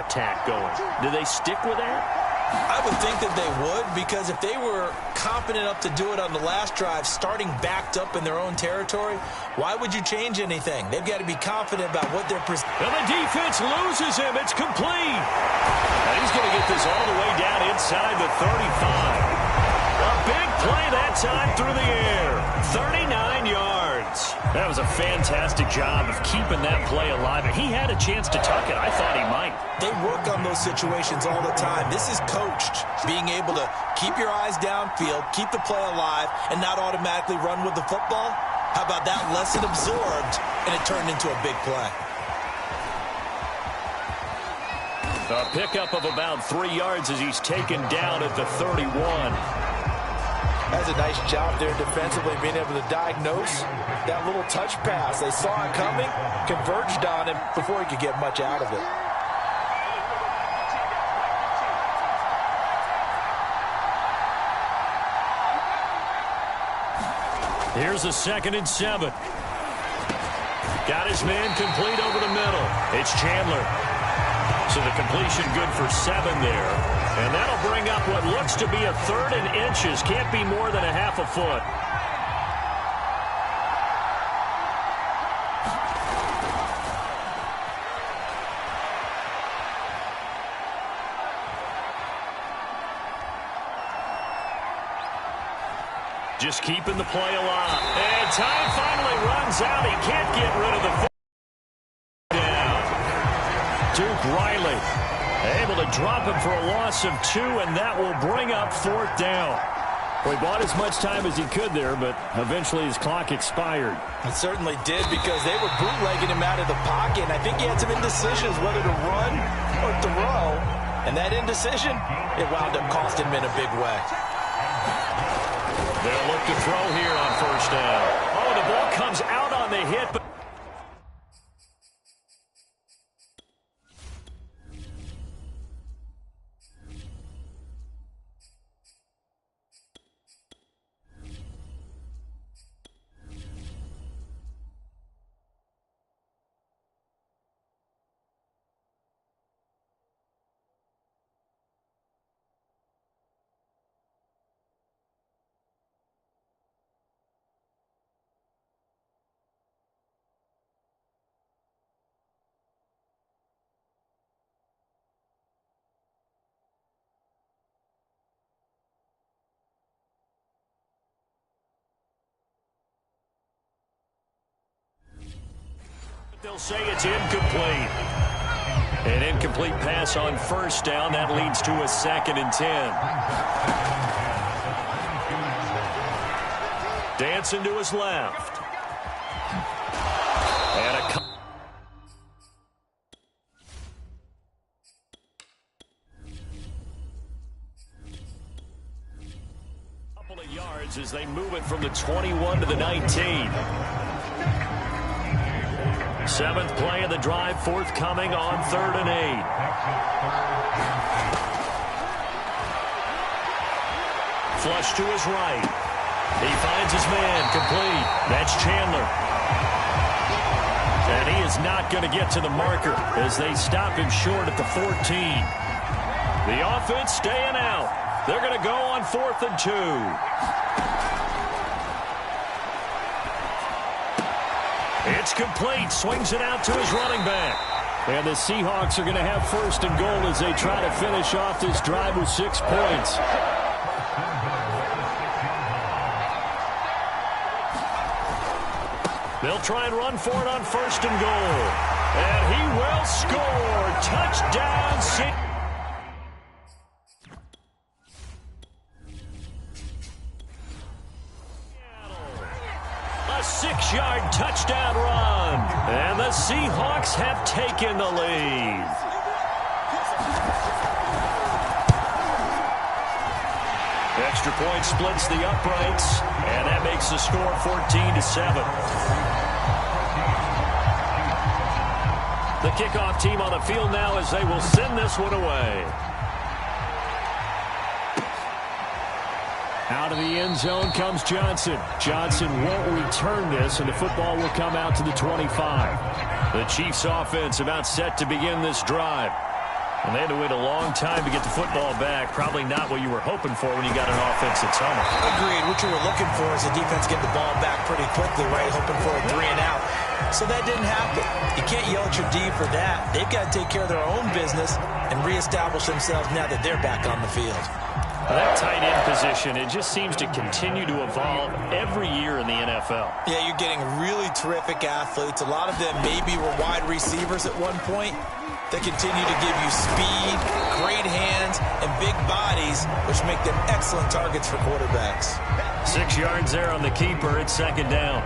attack going. Do they stick with that? I would think that they would, because if they were confident enough to do it on the last drive, starting backed up in their own territory, why would you change anything? They've got to be confident about what they're presenting. And the defense loses him. It's complete. And he's going to get this all the way down inside the 35. A big play that time through the air. 39 yards. That was a fantastic job of keeping that play alive. He had a chance to tuck it. I thought he might. They work on those situations all the time. This is coached, being able to keep your eyes downfield, keep the play alive, and not automatically run with the football. How about that lesson absorbed, and it turned into a big play? A pickup of about 3 yards as he's taken down at the 31. That's a nice job there defensively, being able to diagnose that little touch pass. They saw it coming, converged on him before he could get much out of it. Here's a 2nd and 7. Got his man complete over the middle. It's Chandler. So the completion good for 7 there. And that'll bring up what looks to be a 3rd and inches. Can't be more than a half a foot. Just keeping the play alive. And time finally runs out. He can't get rid of the foot. Down. Duke Riley able to drop him for a loss of 2, and that will bring up 4th down. Well, he bought as much time as he could there, but eventually his clock expired. It certainly did, because they were bootlegging him out of the pocket, and I think he had some indecisions whether to run or throw. And that indecision, it wound up costing him in a big way. They'll look to throw here on 1st down. Oh, the ball comes out on the hit, but they'll say it's incomplete. An incomplete pass on 1st down. That leads to a 2nd and 10. Dancing to his left. And a couple of yards as they move it from the 21 to the 19. 7th play of the drive, forthcoming on 3rd and 8. Flush to his right. He finds his man complete. That's Chandler. And he is not going to get to the marker as they stop him short at the 14. The offense staying out. They're going to go on 4th and 2. It's complete. Swings it out to his running back. And the Seahawks are going to have 1st and goal as they try to finish off this drive with 6 points. They'll try and run for it on 1st and goal. And he will score. Touchdown, Seahawks. A 6-yard touchdown run. And the Seahawks have taken the lead. Extra point splits the uprights, and that makes the score 14-7. The kickoff team on the field now as they will send this one away. Out of the end zone comes Johnson. Johnson won't return this, and the football will come out to the 25. The Chiefs offense about set to begin this drive. And they had to wait a long time to get the football back. Probably not what you were hoping for when you got an offense that's humming. Agreed. What you were looking for is the defense getting the ball back pretty quickly, right? Hoping for a 3 and out. So that didn't happen. You can't yell at your D for that. They've got to take care of their own business and reestablish themselves now that they're back on the field. That tight end position, it just seems to continue to evolve every year in the NFL. Yeah, you're getting really terrific athletes. A lot of them maybe were wide receivers at one point. They continue to give you speed, great hands, and big bodies, which make them excellent targets for quarterbacks. 6 yards there on the keeper. It's second down.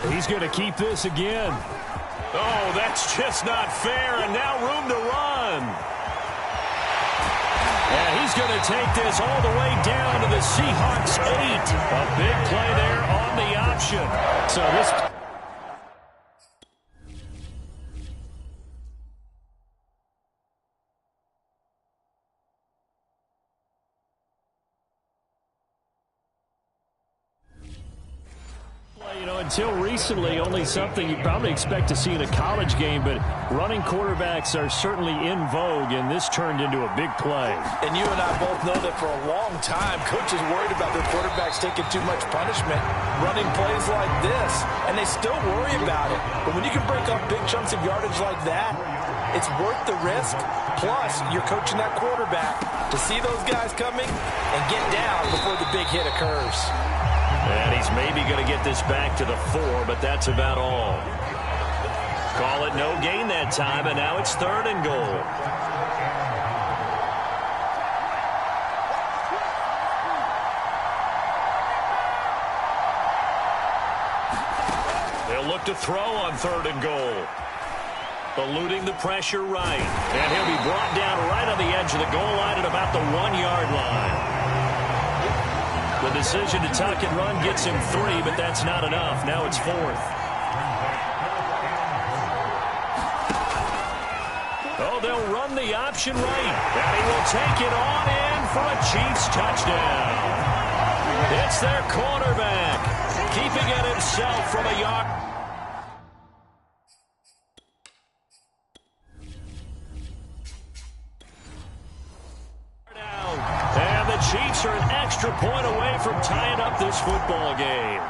He's going to keep this again. Oh, that's just not fair, and now room to run. And he's going to take this all the way down to the Seahawks 8. A big play there on the option. So this... You know, until recently, only something you probably expect to see in a college game, but running quarterbacks are certainly in vogue, and this turned into a big play. And you and I both know that for a long time, coaches worried about their quarterbacks taking too much punishment, running plays like this, and they still worry about it. But when you can break up big chunks of yardage like that, it's worth the risk. Plus, you're coaching that quarterback to see those guys coming and get down before the big hit occurs. And he's maybe going to get this back to the 4, but that's about all. Call it no gain that time, and now it's 3rd and goal. They'll look to throw on 3rd and goal. Eluding the pressure right. And he'll be brought down right on the edge of the goal line at about the 1-yard line. The decision to tuck and run gets him 3, but that's not enough. Now it's 4th. Oh, they'll run the option right. And he will take it on in for a Chiefs touchdown. It's their quarterback, keeping it himself from a yard. Chiefs are an extra point away from tying up this football game.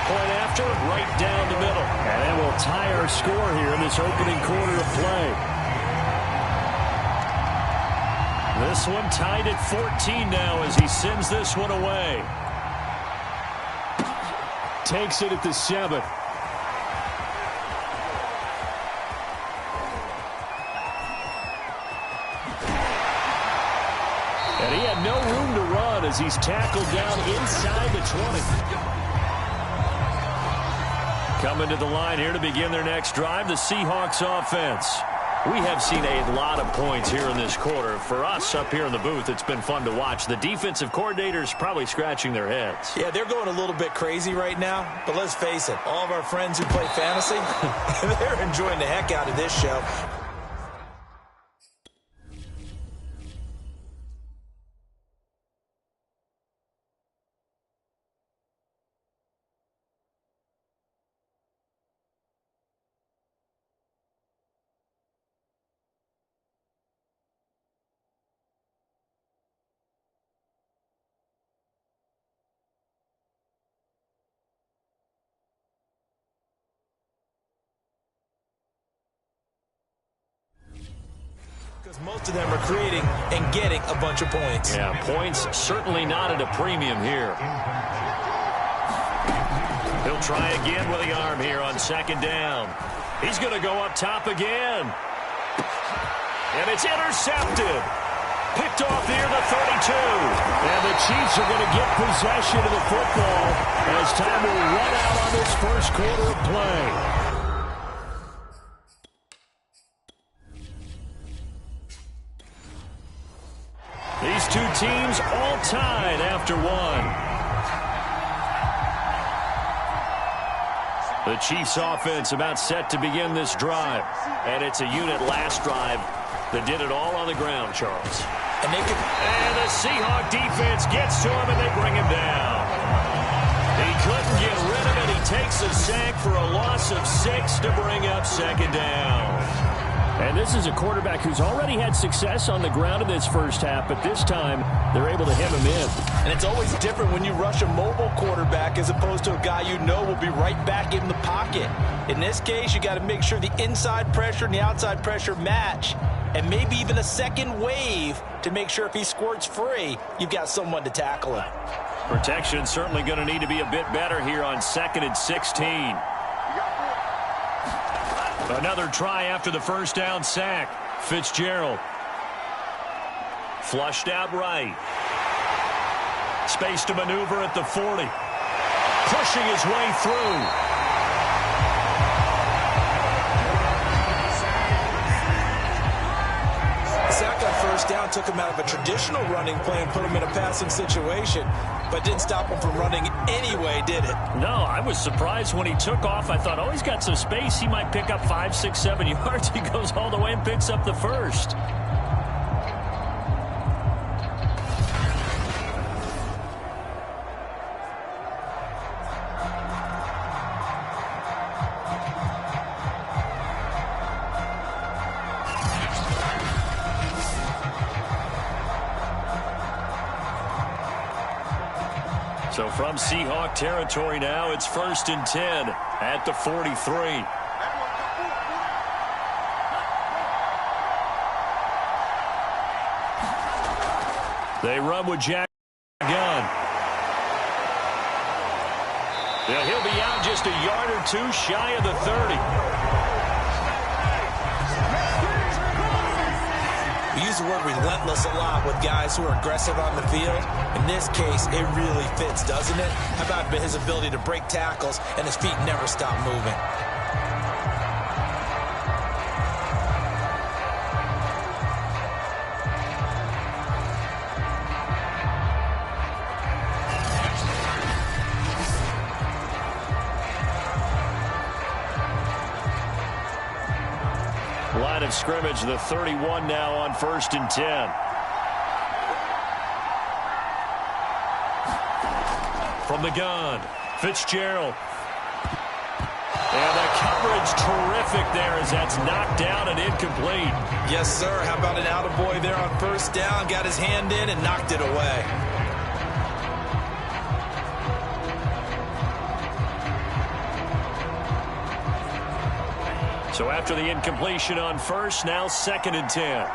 Point after, right down the middle. And that will tie our score here in this opening quarter of play. This one tied at 14 now as he sends this one away. Takes it at the 7. And he had no room to run as he's tackled down inside the 20. Coming to the line here to begin their next drive, the Seahawks offense. We have seen a lot of points here in this quarter. For us up here in the booth, it's been fun to watch. The defensive coordinators probably scratching their heads. Yeah, they're going a little bit crazy right now. But let's face it, all of our friends who play fantasy, they're enjoying the heck out of this show. Because most of them are creating and getting a bunch of points. Yeah, points certainly not at a premium here. He'll try again with the arm here on 2nd down. He's going to go up top again. And it's intercepted. Picked off near the 32. And the Chiefs are going to get possession of the football as time will run out on this first quarter of play. These two teams all tied after one. The Chiefs offense about set to begin this drive. And it's a unit last drive that did it all on the ground, Charles. And the Seahawk defense gets to him, and they bring him down. He couldn't get rid of it. He takes a sack for a loss of 6 to bring up second down. And this is a quarterback who's already had success on the ground in this first half, but this time they're able to hem him in. And it's always different when you rush a mobile quarterback as opposed to a guy you know will be right back in the pocket. In this case, you got to make sure the inside pressure and the outside pressure match, and maybe even a second wave to make sure if he squirts free, you've got someone to tackle him. Protection certainly going to need to be a bit better here on 2nd and 16. Another try after the first down sack. Fitzgerald. Flushed out right. Space to maneuver at the 40. Pushing his way through. Sack on first down took him out of a traditional running play and put him in a passing situation, but didn't stop him from running anyway, did it? No, I was surprised when he took off. I thought, oh, he's got some space. He might pick up 5, 6, 7 yards. He goes all the way and picks up the first. So from Seahawk territory now, it's 1st and 10 at the 43. They run with Jack Gunn. Yeah, he'll be out just a yard or two shy of the 30. We use the word relentless a lot with guys who are aggressive on the field. In this case, it really fits, doesn't it? How about his ability to break tackles and his feet never stop moving? Line of scrimmage, the 31 now on 1st and 10. From the gun, Fitzgerald. And the coverage terrific there as that's knocked down and incomplete. Yes, sir. How about an attaboy there on first down? Got his hand in and knocked it away. So after the incompletion on first, now 2nd and 10.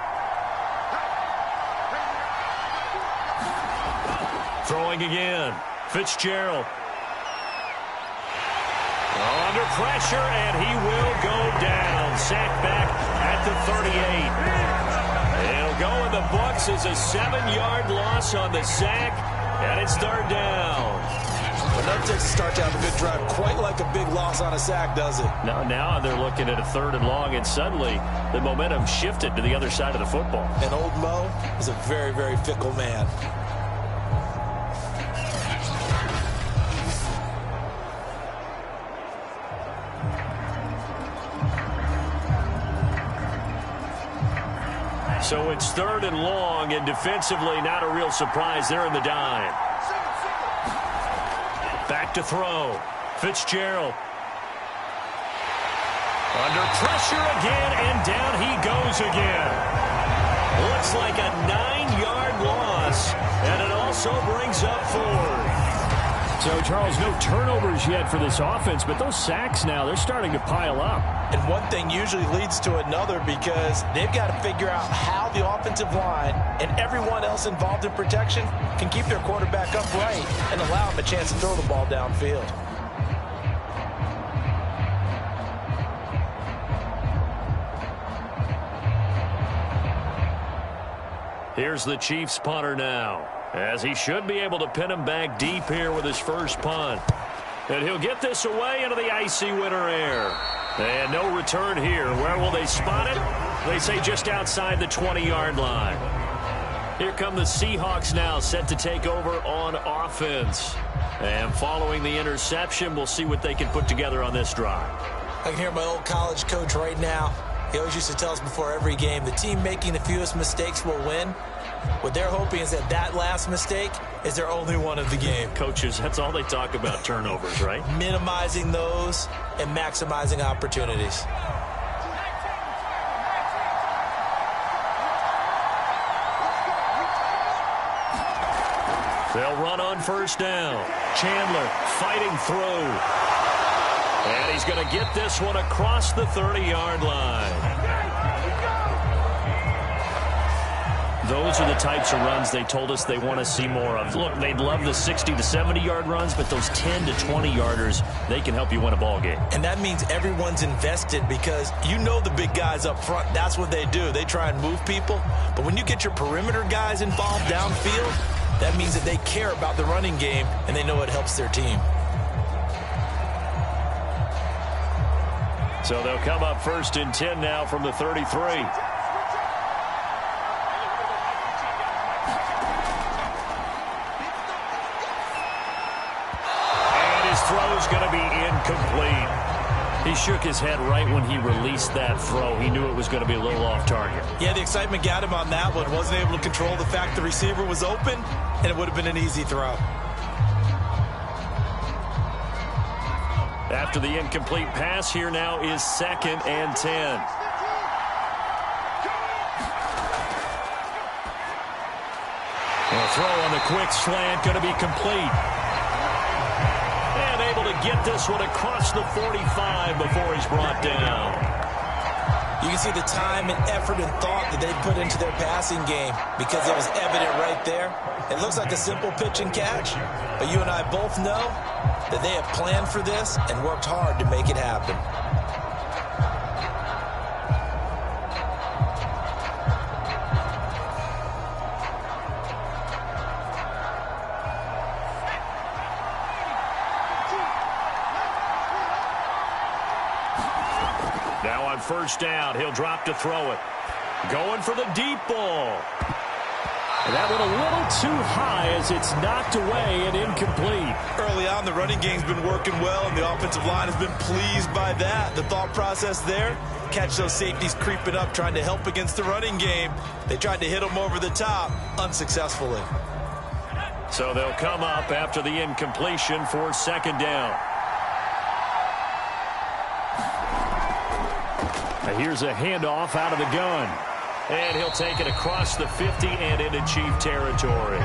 Throwing again. Fitzgerald. Under pressure, and he will go down. Sacked back at the 38. It'll go in the books as a 7-yard loss on the sack, and it's 3rd down. But that takes a start to have a good drive, quite like a big loss on a sack, does it? Now they're looking at a 3rd and long, and suddenly the momentum shifted to the other side of the football. And old Mo is a very, very fickle man. So it's 3rd and long, and defensively not a real surprise. They're in the dime. Back to throw. Fitzgerald. Under pressure again, and down he goes again. Looks like a 9-yard loss, and it also brings up 4. So, Charles, no turnovers yet for this offense, but those sacks now, they're starting to pile up. And one thing usually leads to another because they've got to figure out how the offensive line and everyone else involved in protection can keep their quarterback upright and allow him a chance to throw the ball downfield. Here's the Chiefs punter now, as he should be able to pin him back deep here with his first punt. And he'll get this away into the icy winter air. And no return here. Where will they spot it? They say just outside the 20-yard line. Here come the Seahawks now, set to take over on offense. And following the interception, we'll see what they can put together on this drive. I can hear my old college coach right now. He always used to tell us before every game, the team making the fewest mistakes will win. What they're hoping is that last mistake is their only one of the game. Coaches, that's all they talk about, turnovers, right? Minimizing those and maximizing opportunities. They'll run on first down. Chandler fighting through. And he's going to get this one across the 30-yard line. Those are the types of runs they told us they want to see more of. Look, they'd love the 60 to 70-yard runs, but those 10 to 20-yarders, they can help you win a ball game. And that means everyone's invested because you know the big guys up front. That's what they do. They try and move people. But when you get your perimeter guys involved downfield, that means that they care about the running game and they know it helps their team. So they'll come up 1st and 10 now from the 33. Throw's going to be incomplete. He shook his head right when he released that throw. He knew it was going to be a little off target. Yeah, the excitement got him on that one. Wasn't able to control the fact the receiver was open, and it would have been an easy throw. After the incomplete pass, here now is 2nd and 10. And a throw on the quick slant going to be complete. And able to get this one across the 45 before he's brought down. You can see the time and effort and thought that they put into their passing game because it was evident right there. It looks like a simple pitch and catch, but you and I both know that they have planned for this and worked hard to make it happen. Now on first down, he'll drop to throw it. Going for the deep ball. And that went a little too high as it's knocked away and incomplete. Early on, the running game's been working well, and the offensive line has been pleased by that. The thought process there, catch those safeties creeping up, trying to help against the running game. They tried to hit them over the top, unsuccessfully. So they'll come up after the incompletion for 2nd down. Here's a handoff out of the gun. And he'll take it across the 50 and into Chief territory.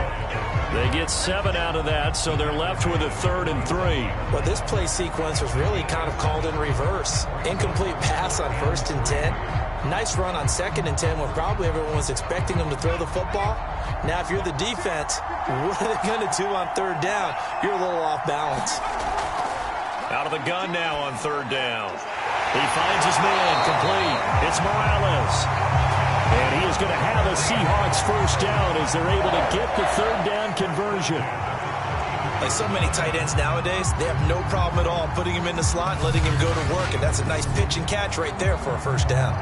They get 7 out of that, so they're left with a 3rd and 3. Well, this play sequence was really kind of called in reverse. Incomplete pass on 1st and 10. Nice run on 2nd and 10 when probably everyone was expecting them to throw the football. Now, if you're the defense, what are they going to do on 3rd down? You're a little off balance. Out of the gun now on 3rd down. He finds his man complete. It's Morales. And he is going to have a Seahawks 1st down as they're able to get the 3rd down conversion. Like so many tight ends nowadays, they have no problem at all putting him in the slot and letting him go to work. And that's a nice pitch and catch right there for a 1st down.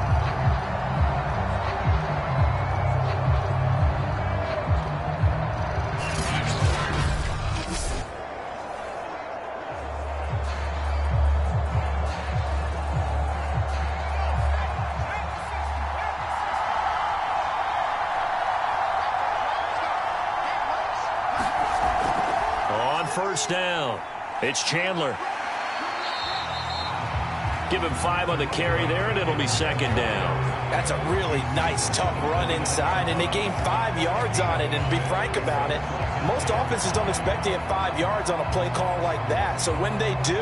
First down. It's Chandler. Give him 5 on the carry there, and it'll be 2nd down. That's a really nice, tough run inside, and they gained 5 yards on it. And to be frank about it, most offenses don't expect to get 5 yards on a play call like that. So when they do,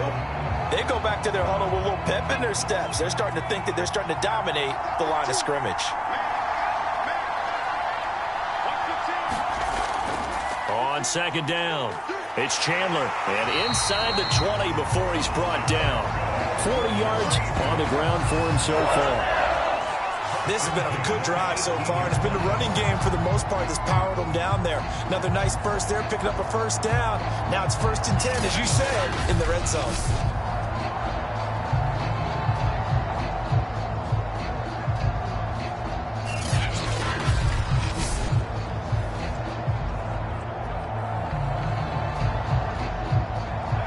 they go back to their huddle with a little pep in their steps. They're starting to think that they're starting to dominate the line of scrimmage. On 2nd down. It's Chandler, and inside the 20 before he's brought down. 40 yards on the ground for him so far. This has been a good drive so far, and it's been the running game for the most part that's powered them down there. Another nice burst there, picking up a 1st down. Now it's 1st and 10, as you said, in the red zone.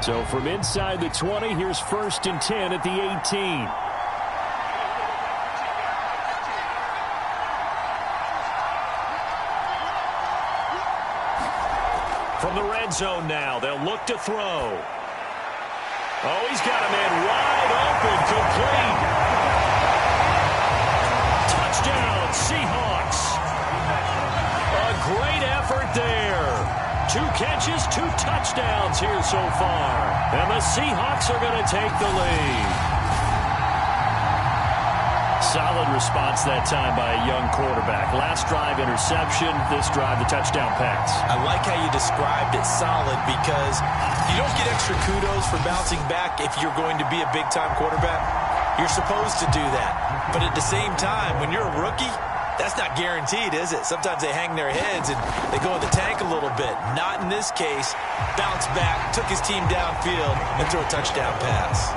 So from inside the 20, here's 1st and 10 at the 18. From the red zone now, they'll look to throw. Oh, he's got a man wide open, complete. Touchdown, Seahawks. A great effort there. 2 catches, 2 touchdowns here so far. And the Seahawks are going to take the lead. Solid response that time by a young quarterback. Last drive, interception. This drive, the touchdown pass. I like how you described it solid because you don't get extra kudos for bouncing back if you're going to be a big-time quarterback. You're supposed to do that. But at the same time, when you're a rookie, that's not guaranteed, is it? Sometimes they hang their heads and they go in the tank a little bit. Not in this case. Bounced back, took his team downfield, and threw a touchdown pass.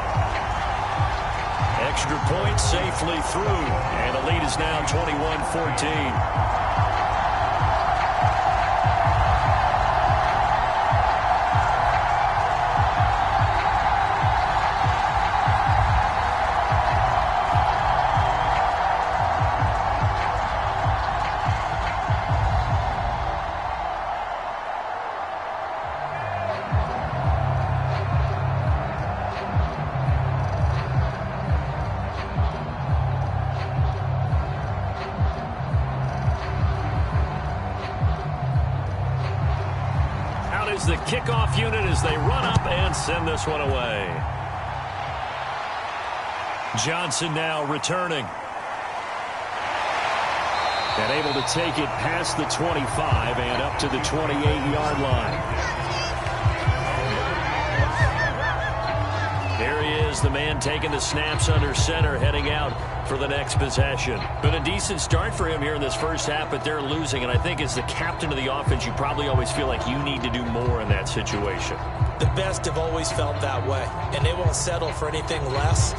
Extra point safely through, and the lead is now 21-14. The kickoff unit as they run up and send this one away. Johnson now returning. And able to take it past the 25 and up to the 28-yard line. Here he is, the man taking the snaps under center, heading out for the next possession. Been a decent start for him here in this first half, but they're losing. And I think as the captain of the offense, you probably always feel like you need to do more in that situation. The best have always felt that way, and they won't settle for anything less.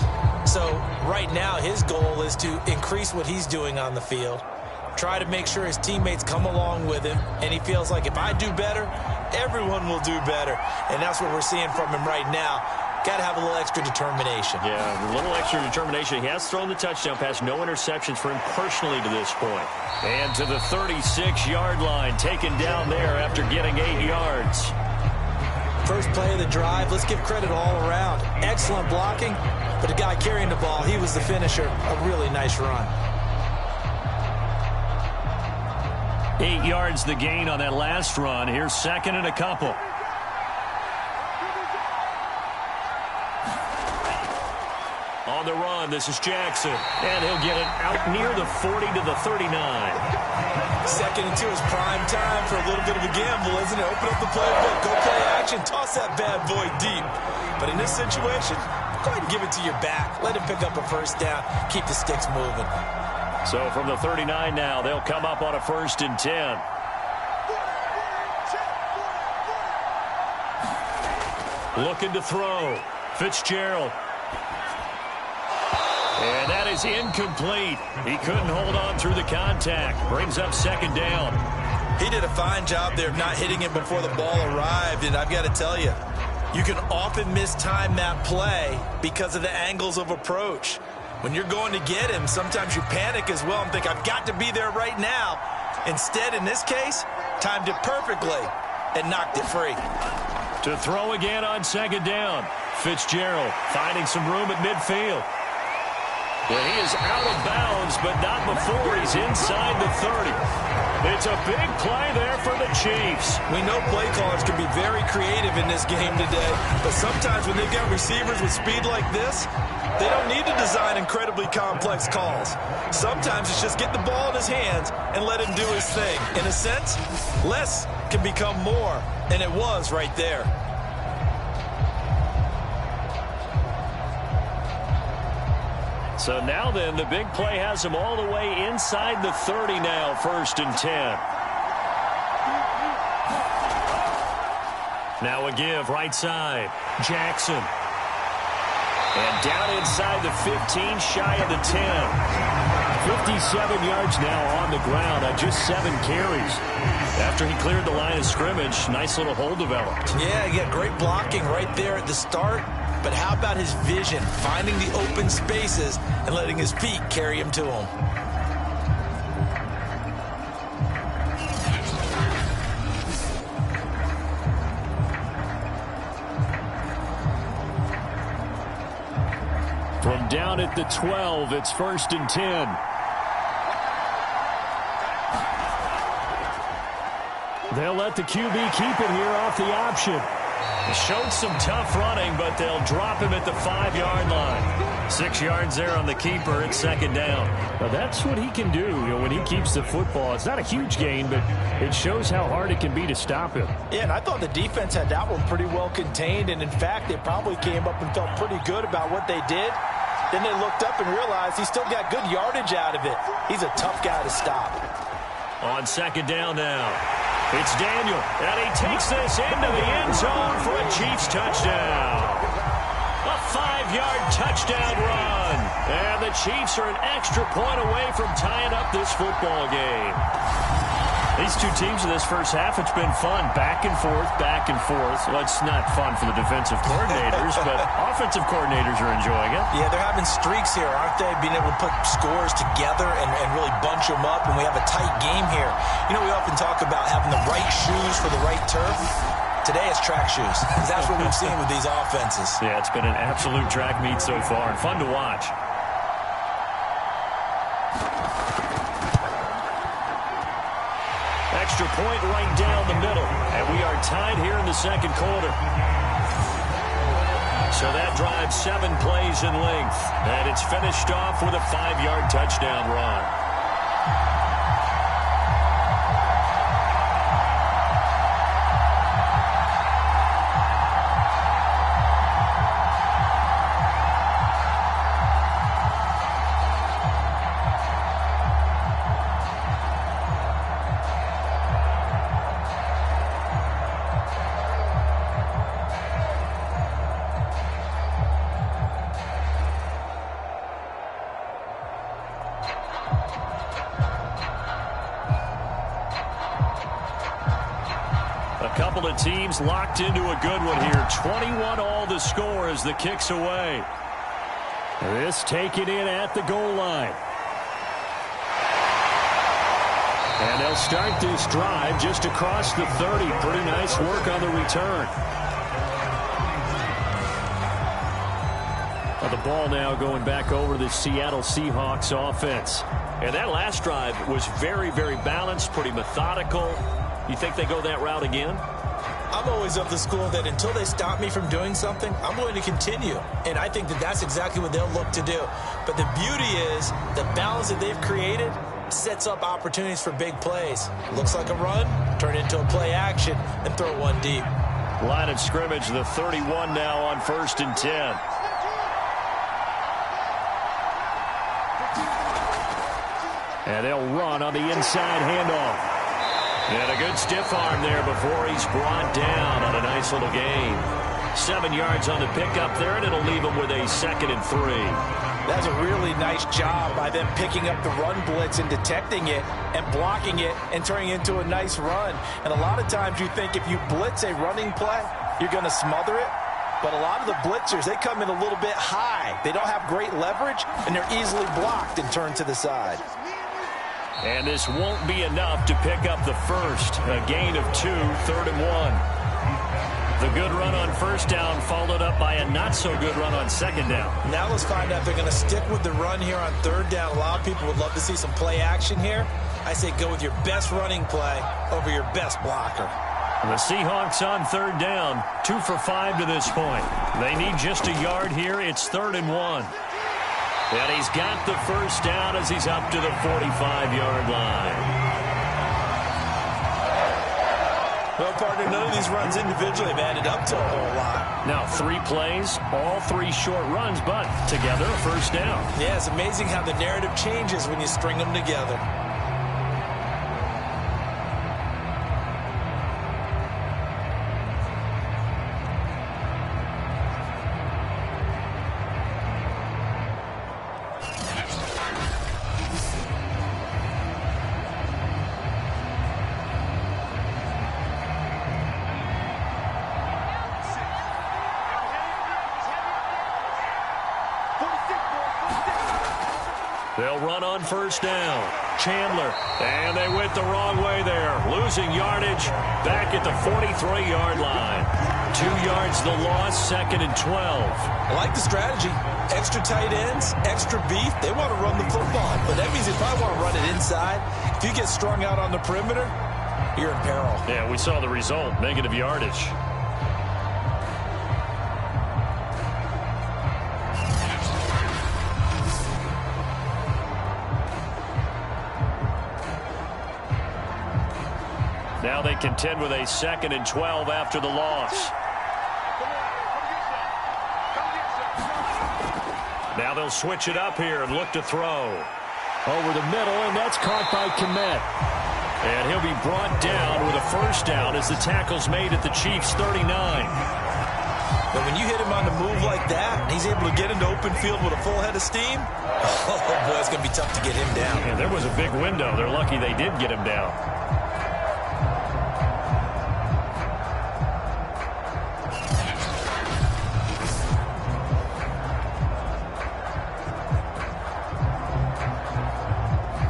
So right now, his goal is to increase what he's doing on the field, try to make sure his teammates come along with him, and he feels like if I do better, everyone will do better. And that's what we're seeing from him right now. Got to have a little extra determination. Yeah, a little extra determination. He has thrown the touchdown pass. No interceptions for him personally to this point. And to the 36-yard line, taken down there after getting 8 yards. First play of the drive, let's give credit all around. Excellent blocking, but the guy carrying the ball, he was the finisher. A really nice run. 8 yards the gain on that last run. Here's second and a couple. On the run, this is Jackson. And he'll get it out near the 40 to the 39. Second and 2 is prime time for a little bit of a gamble, isn't it? Open up the playbook, go play action, toss that bad boy deep. But in this situation, go ahead and give it to your back. Let him pick up a first down, keep the sticks moving. So from the 39 now, they'll come up on a 1st and 10. Looking to throw. Fitzgerald. And that is incomplete. He couldn't hold on through the contact. Brings up second down. He did a fine job there of not hitting it before the ball arrived. And I've got to tell you, you can often mistime that play because of the angles of approach. When you're going to get him, sometimes you panic as well and think, I've got to be there right now. Instead, in this case, timed it perfectly and knocked it free. To throw again on second down. Fitzgerald finding some room at midfield. Well, he is out of bounds, but not before he's inside the 30. It's a big play there for the Chiefs. We know play callers can be very creative in this game today, but sometimes when they've got receivers with speed like this, they don't need to design incredibly complex calls. Sometimes it's just get the ball in his hands and let him do his thing. In a sense, less can become more, and it was right there. So now then, the big play has him all the way inside the 30 now, 1st and 10. Now a give, right side. Jackson. And down inside the 15, shy of the 10. 57 yards now on the ground on just 7 carries. After he cleared the line of scrimmage, nice little hole developed. Yeah, he got great blocking right there at the start. But how about his vision, finding the open spaces and letting his feet carry him to him? down at the 12. It's 1st and 10. They'll let the QB keep it here off the option. Showed some tough running, but they'll drop him at the 5-yard line. 6 yards there on the keeper. It's 2nd down. Now that's what he can do, when he keeps the football. It's not a huge gain, but it shows how hard it can be to stop him. Yeah, and I thought the defense had that one pretty well contained, and in fact, they probably came up and felt pretty good about what they did. Then they looked up and realized he still got good yardage out of it. He's a tough guy to stop. On 2nd down now. It's Daniel, and he takes this into the end zone for a Chiefs touchdown. A 5-yard touchdown run. And the Chiefs are an extra point away from tying up this football game. These two teams in this first half, it's been fun. Back and forth, back and forth. Well, it's not fun for the defensive coordinators, but offensive coordinators are enjoying it. Yeah, they're having streaks here, aren't they? Being able to put scores together and really bunch them up, and we have a tight game here. You know, we often talk about having the right shoes for the right turf. Today it's track shoes, because that's what we've seen with these offenses. Yeah, it's been an absolute track meet so far, and fun to watch. Extra point right down the middle, and we are tied here in the 2nd quarter. So that drives 7 plays in length, and it's finished off with a 5-yard touchdown run. Couple of teams locked into a good one here. 21 all the score as the kick's away. This taken in at the goal line. And they'll start this drive just across the 30. Pretty nice work on the return. Well, the ball now going back over to the Seattle Seahawks offense. And that last drive was very, very balanced, pretty methodical. You think they go that route again? I'm always of the school that until they stop me from doing something, I'm going to continue. And I think that that's exactly what they'll look to do. But the beauty is the balance that they've created sets up opportunities for big plays. Looks like a run, turn it into a play action, and throw one deep. Line of scrimmage, the 31 now on 1st and 10. And they'll run on the inside handoff. And a good stiff arm there before he's brought down on a nice little gain. 7 yards on the pickup there, and it'll leave him with a 2nd and 3. That's a really nice job by them picking up the run blitz and detecting it and blocking it and turning it into a nice run. And a lot of times you think if you blitz a running play, you're going to smother it. But a lot of the blitzers, they come in a little bit high. They don't have great leverage, and they're easily blocked and turned to the side. And this won't be enough to pick up the first. A gain of 2, 3rd and 1. The good run on 1st down followed up by a not-so-good run on 2nd down. Now let's find out if they're going to stick with the run here on 3rd down. A lot of people would love to see some play action here. I say go with your best running play over your best blocker. The Seahawks on 3rd down, 2 for 5 to this point. They need just a yard here. It's 3rd and 1. And he's got the first down as he's up to the 45-yard line. Well, partner, none of these runs individually have added up to a whole lot. Now 3 plays, all 3 short runs, but together a first down. Yeah, it's amazing how the narrative changes when you string them together. They'll run on first down. Chandler, and they went the wrong way there. Losing yardage back at the 43-yard line. 2 yards the loss, 2nd and 12. I like the strategy. extra tight ends, extra beef. They want to run the football. But that means they probably want to run it inside. If you get strung out on the perimeter, you're in peril. Yeah, we saw the result, negative yardage. Now they contend with a 2nd and 12 after the loss. Now they'll switch it up here and look to throw. Over the middle, and that's caught by Kmet. And he'll be brought down with a first down as the tackle's made at the Chiefs' 39. But when you hit him on the move like that, and he's able to get into open field with a full head of steam, oh, boy, it's going to be tough to get him down. And there was a big window. They're lucky they did get him down.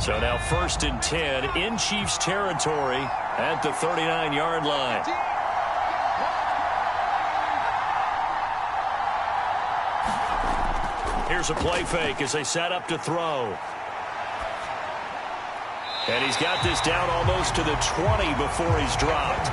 So now 1st and 10 in Chiefs territory at the 39-yard line. Here's a play fake as they set up to throw. And he's got this down almost to the 20 before he's dropped.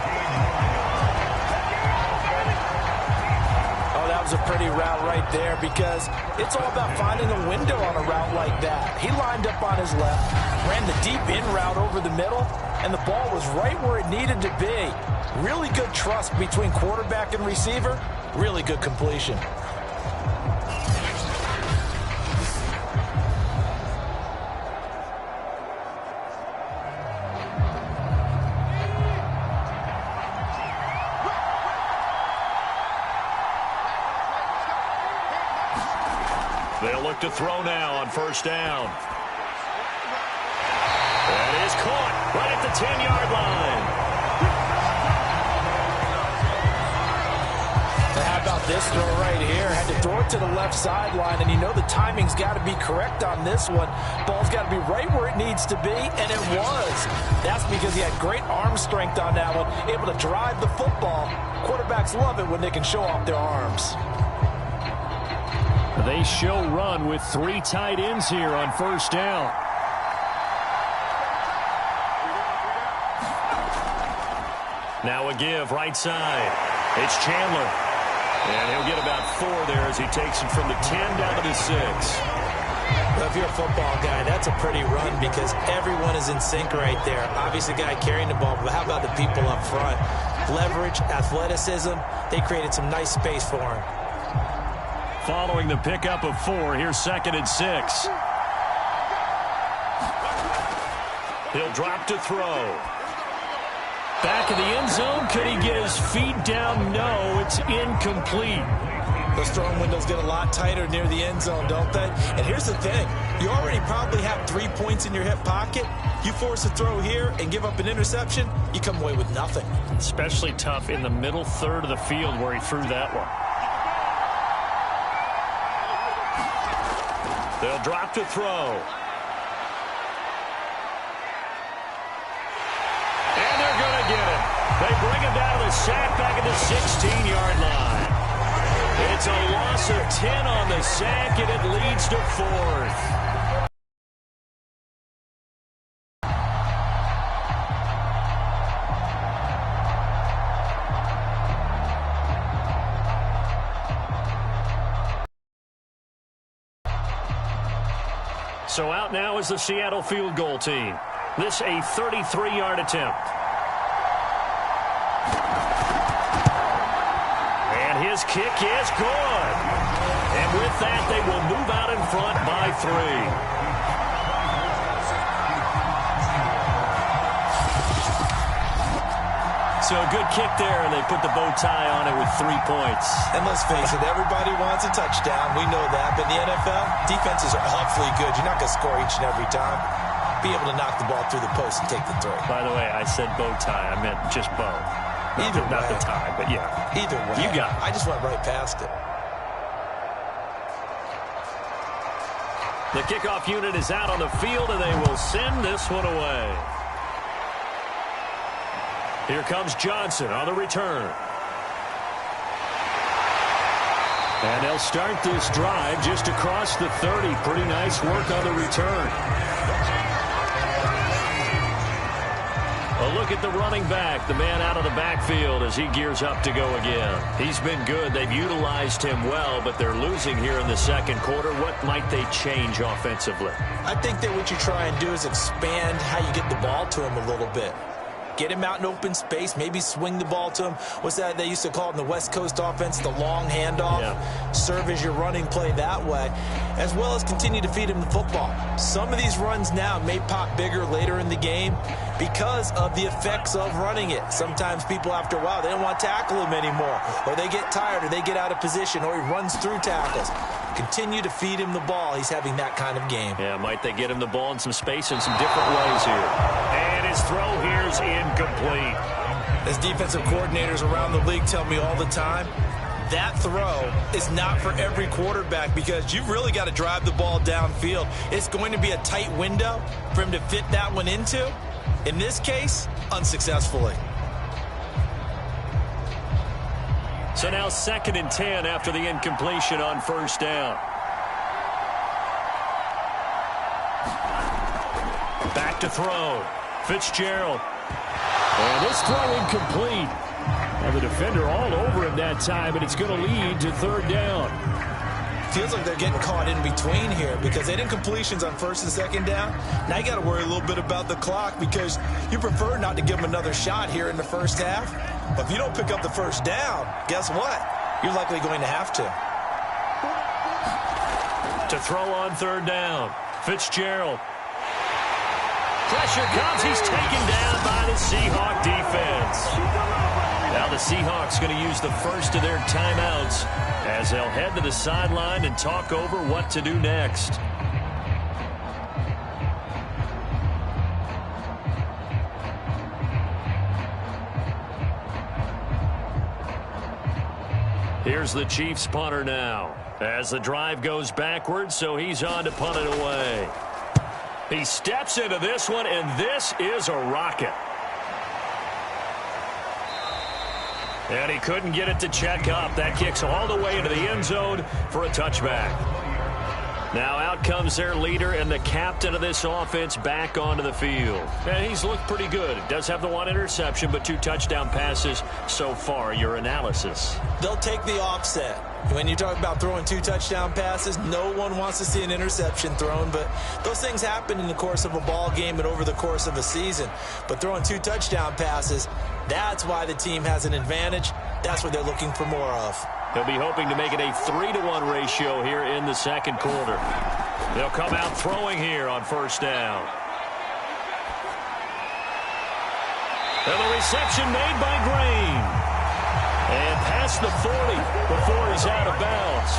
Oh, that was a pretty route right there because it's all about finding a window on a route like that. He lined up on his left, ran the deep in route over the middle, and the ball was right where it needed to be. Really good trust between quarterback and receiver. Really good completion. They'll look to throw now on 1st down. That is caught right at the 10-yard line. How about this throw right here? Had to throw it to the left sideline, and you know the timing's got to be correct on this one. Ball's got to be right where it needs to be, and it was. That's because he had great arm strength on that one, able to drive the football. Quarterbacks love it when they can show off their arms. They show run with 3 tight ends here on 1st down. Now a give right side. It's Chandler. And he'll get about 4 there as he takes it from the 10 down to the 6. Well, if you're a football guy, that's a pretty run because everyone is in sync right there. Obviously, the guy carrying the ball, but how about the people up front? Leverage, athleticism, they created some nice space for him. Following the pickup of 4, here's 2nd and 6. He'll drop to throw. Back of the end zone. Could he get his feet down? No, it's incomplete. Those throwing windows get a lot tighter near the end zone, don't they? And here's the thing. You already probably have 3 points in your hip pocket. You force a throw here and give up an interception, you come away with nothing. Especially tough in the middle third of the field where he threw that one. They'll drop to throw. And they're going to get him. They bring him down to the sack back at the 16-yard line. It's a loss of 10 on the sack, and it leads to 4th. So out now is the Seattle field goal team. This a 33-yard attempt. And his kick is good. And with that, they will move out in front by 3. So a good kick there, and they put the bow tie on it with 3 points. And let's face it, everybody wants a touchdown. We know that. But in the NFL, defenses are awfully good. You're not going to score each and every time. Be able to knock the ball through the post and take the throw. By the way, I said bow tie. I meant just bow. Either way. Not the tie, but yeah. Either way. You got it. I just went right past it. The kickoff unit is out on the field, and they will send this one away. Here comes Johnson on the return. And they'll start this drive just across the 30. Pretty nice work on the return. A look at the running back, the man out of the backfield as he gears up to go again. He's been good. They've utilized him well, but they're losing here in the second quarter. What might they change offensively? I think that what you try and do is expand how you get the ball to him a little bit. Get him out in open space, maybe swing the ball to him. What's that they used to call it in the West Coast offense, the long handoff? Yeah. Serve as your running play that way, as well as continue to feed him the football. Some of these runs now may pop bigger later in the game because of the effects of running it. Sometimes people, after a while, they don't want to tackle him anymore, or they get tired, or they get out of position, or he runs through tackles. Continue to feed him the ball. He's having that kind of game. Yeah, might they get him the ball in some space in some different ways here. And his throw here's incomplete. As defensive coordinators around the league tell me all the time, that throw is not for every quarterback because you've really got to drive the ball downfield. It's going to be a tight window for him to fit that one into. In this case, unsuccessfully. So now 2nd and 10 after the incompletion on first down. Back to throw. Fitzgerald. And this throw incomplete. And the defender all over him that time, and it's going to lead to 3rd down. Feels like they're getting caught in between here because they didn't completions on 1st and 2nd down. Now you got to worry a little bit about the clock because you prefer not to give them another shot here in the first half. But if you don't pick up the 1st down, guess what? You're likely going to have to. To throw on 3rd down. Fitzgerald. Pressure comes. He's taken down by the Seahawk defense. Now the Seahawks going to use the first of their timeouts as they'll head to the sideline and talk over what to do next. Here's the Chiefs punter now as the drive goes backwards, so he's on to punt it away. He steps into this one, and this is a rocket. And he couldn't get it to check up. That kicks all the way into the end zone for a touchback. Now out comes their leader and the captain of this offense back onto the field. And he's looked pretty good. Does have the 1 interception, but 2 touchdown passes so far. Your analysis? They'll take the offset. When you talk about throwing 2 touchdown passes, no one wants to see an interception thrown, but those things happen in the course of a ball game and over the course of a season. But throwing 2 touchdown passes, that's why the team has an advantage. That's what they're looking for more of. He'll be hoping to make it a 3-to-1 ratio here in the second quarter. They'll come out throwing here on first down. And the reception made by Green. And past the 40 before he's out of bounds.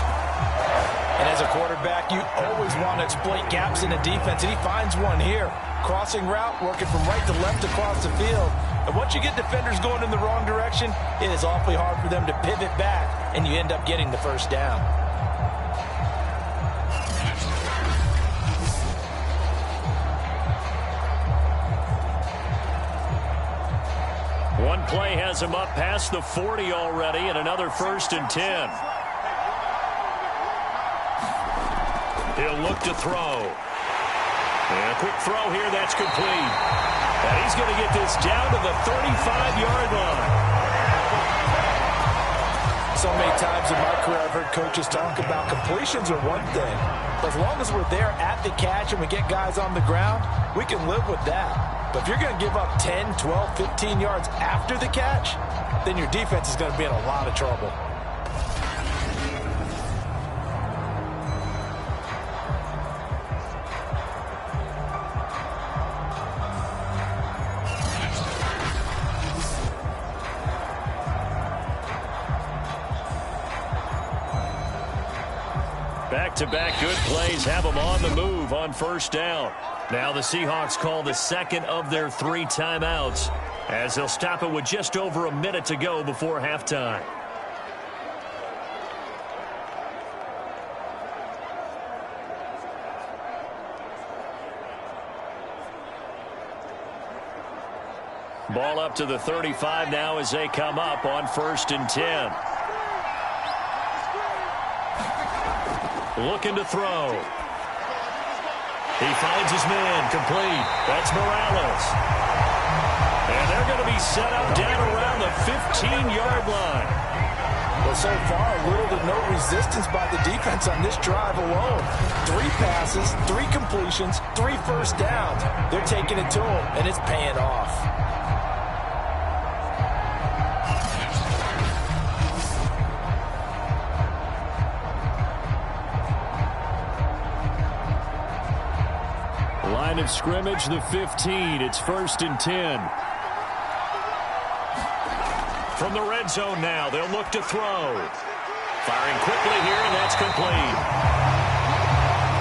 And as a quarterback, you always want to exploit gaps in the defense, and he finds one here. Crossing route, working from right to left across the field. And once you get defenders going in the wrong direction, it is awfully hard for them to pivot back, and you end up getting the 1st down. One play has him up past the 40 already, and another 1st and 10. He'll look to throw. And a quick throw here, that's complete. And he's going to get this down to the 35-yard line. So many times in my career I've heard coaches talk about completions are one thing. But as long as we're there at the catch and we get guys on the ground, we can live with that. But if you're going to give up 10, 12, 15 yards after the catch, then your defense is going to be in a lot of trouble. Back-to-back good plays have them on the move on first down. Now the Seahawks call the second of their 3 timeouts as they'll stop it with just over a minute to go before halftime. Ball up to the 35 now as they come up on 1st and 10. looking to throw. He finds his man, complete. That's Morales. And they're going to be set up down around the 15-yard line. Well, so far, little to no resistance by the defense on this drive alone. 3 passes, 3 completions, 3 first downs. They're taking it to them, and it's paying off. Line of scrimmage, the 15. It's 1st and 10. From the red zone now, they'll look to throw. Firing quickly here, and that's complete.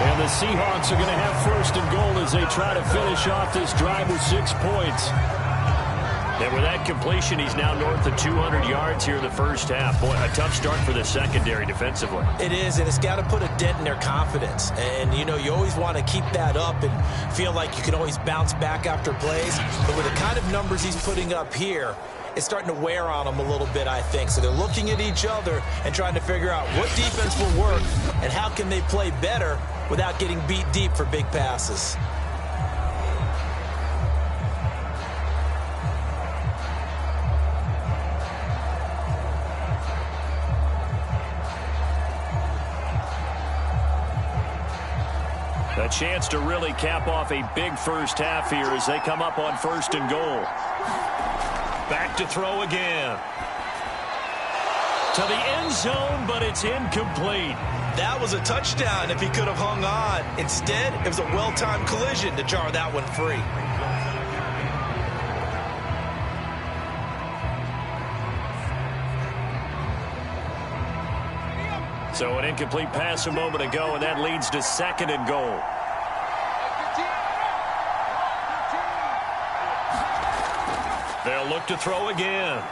And the Seahawks are going to have 1st and goal as they try to finish off this drive with 6 points. And with that completion, he's now north of 200 yards here in the first half. Boy, a tough start for the secondary defensively. It is, and it's got to put a dent in their confidence. And, you know, you always want to keep that up and feel like you can always bounce back after plays. But with the kind of numbers he's putting up here, it's starting to wear on them a little bit, I think. So they're looking at each other and trying to figure out what defense will work and how can they play better without getting beat deep for big passes. A chance to really cap off a big first half here as they come up on 1st and goal. Back to throw again. To the end zone, but it's incomplete. That was a touchdown if he could have hung on. Instead, it was a well-timed collision to jar that one free. So an incomplete pass a moment ago, and that leads to 2nd and goal. They'll look to throw again.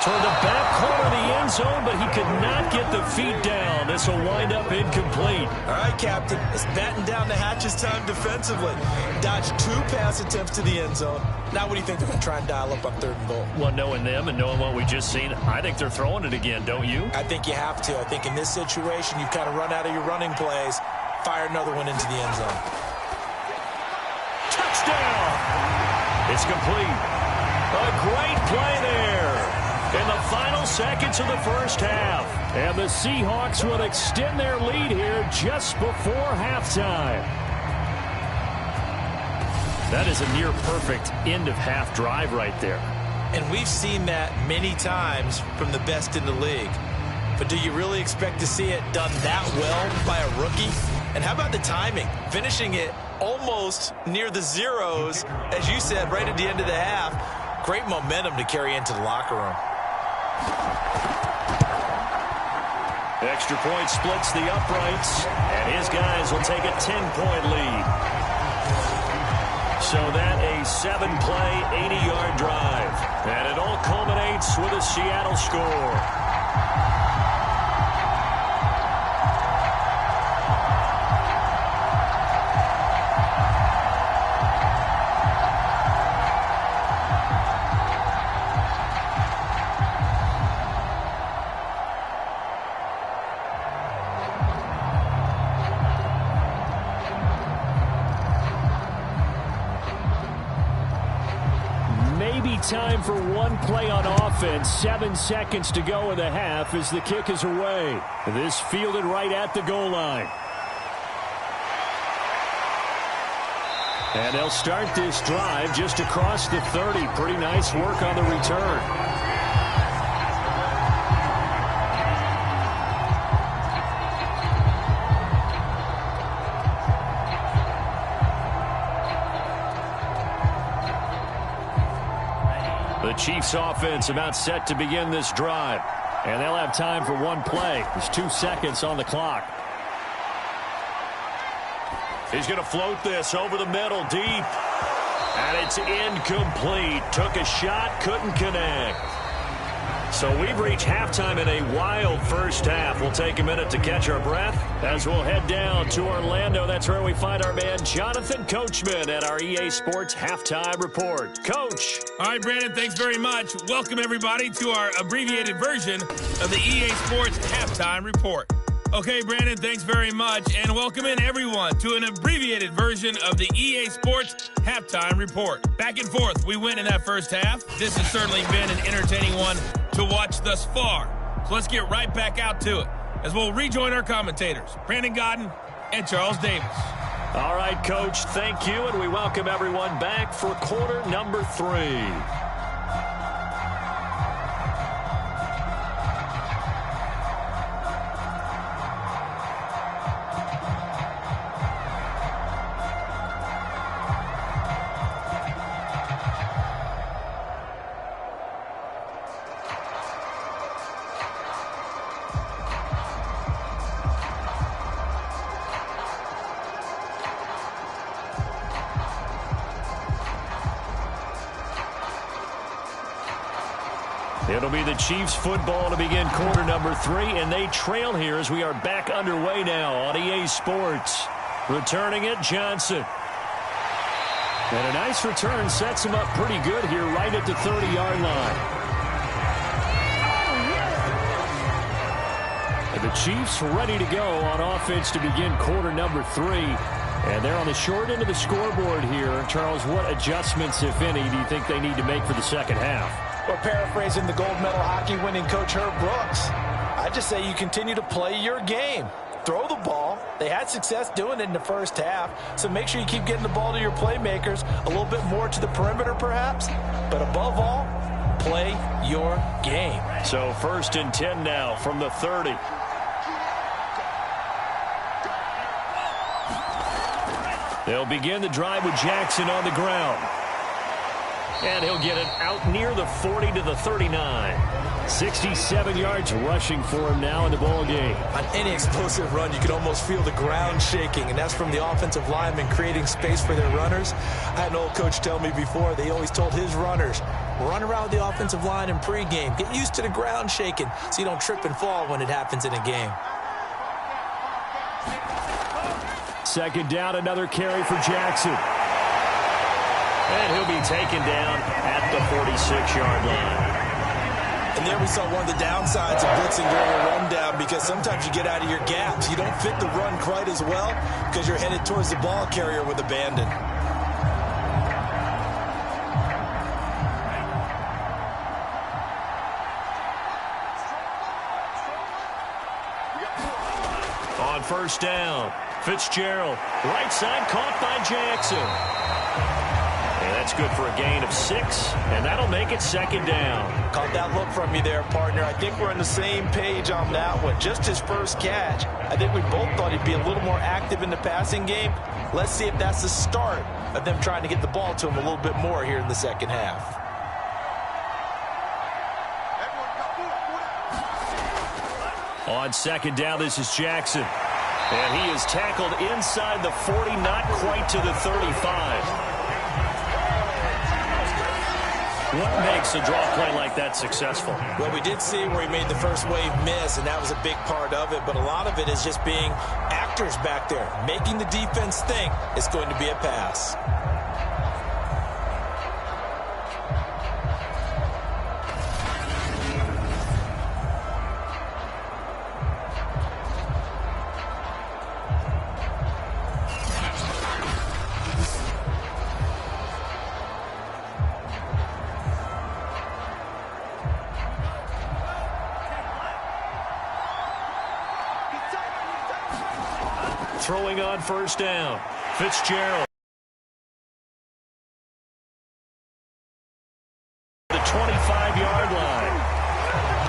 Toward the back corner of the end zone, but he could not get the feet down. This will wind up incomplete. All right, Captain. It's batten down the hatches time defensively. Dodged 2 pass attempts to the end zone. Now what do you think they're going to try and dial up on 3rd and goal? Well, knowing them and knowing what we just seen, I think they're throwing it again, don't you? I think you have to. I think in this situation, you've kind of run out of your running plays. Fire another one into the end zone. Touchdown! It's complete. A great play there in the final seconds of the first half. And the Seahawks will extend their lead here just before halftime. That is a near-perfect end-of-half drive right there. And we've seen that many times from the best in the league. But do you really expect to see it done that well by a rookie? And how about the timing? Finishing it almost near the zeros, as you said, right at the end of the half. Great momentum to carry into the locker room. Extra point splits the uprights, and his guys will take a 10-point lead. So that a 7-play, 80-yard drive. And it all culminates with a Seattle score. Time for one play on offense. 7 seconds to go in the half as the kick is away. This fielded right at the goal line. And they'll start this drive just across the 30. Pretty nice work on the return. The Chiefs offense about set to begin this drive. And they'll have time for one play. There's 2 seconds on the clock. He's going to float this over the middle deep. And it's incomplete. Took a shot, couldn't connect. So we've reached halftime in a wild first half. We'll take a minute to catch our breath as we'll head down to Orlando. That's where we find our man Jonathan Coachman at our EA Sports Halftime Report. Coach. All right, Brandon, thanks very much. Welcome, everybody, to our abbreviated version of the EA Sports Halftime Report. Okay, Brandon, thanks very much. And welcome in, everyone, to an abbreviated version of the EA Sports Halftime Report. Back and forth, we went in that first half. This has certainly been an entertaining one to watch thus far. So let's get right back out to it as we'll rejoin our commentators, Brandon Godden and Charles Davis. All right, Coach, thank you, and we welcome everyone back for quarter number 3. It'll be the Chiefs football to begin quarter number 3, and they trail here as we are back underway now on EA Sports. Returning it, Johnson. And a nice return sets him up pretty good here right at the 30-yard line. And the Chiefs ready to go on offense to begin quarter number 3. And they're on the short end of the scoreboard here. Charles, what adjustments, if any, do you think they need to make for the second half? Well, paraphrasing the gold medal hockey winning coach Herb Brooks, I just say you continue to play your game. Throw the ball. They had success doing it in the first half, so make sure you keep getting the ball to your playmakers, a little bit more to the perimeter perhaps, but above all, play your game. So 1st and 10 now from the 30. They'll begin the drive with Jackson on the ground. And he'll get it out near the 40 to the 39. 67 yards rushing for him now in the ball game. On any explosive run, you can almost feel the ground shaking, and that's from the offensive linemen creating space for their runners. I had an old coach tell me before, they always told his runners, run around the offensive line in pregame. Get used to the ground shaking so you don't trip and fall when it happens in a game. Second down, another carry for Jackson. And he'll be taken down at the 46-yard line. And there we saw one of the downsides of blitzing during a rundown, because sometimes you get out of your gaps. You don't fit the run quite as well because you're headed towards the ball carrier with abandon. On first down, Fitzgerald, right side caught by Jackson. And that's good for a gain of 6, and that'll make it second down. Caught that look from you there, partner. I think we're on the same page on that one. Just his first catch. I think we both thought he'd be a little more active in the passing game. Let's see if that's the start of them trying to get the ball to him a little bit more here in the second half. On second down, this is Jackson. And he is tackled inside the 40, not quite to the 35. What makes a draw play like that successful? Well, we did see where he made the first wave miss, and that was a big part of it. But a lot of it is just being actors back there, making the defense think it's going to be a pass. Throwing on first down, Fitzgerald. The 25-yard line.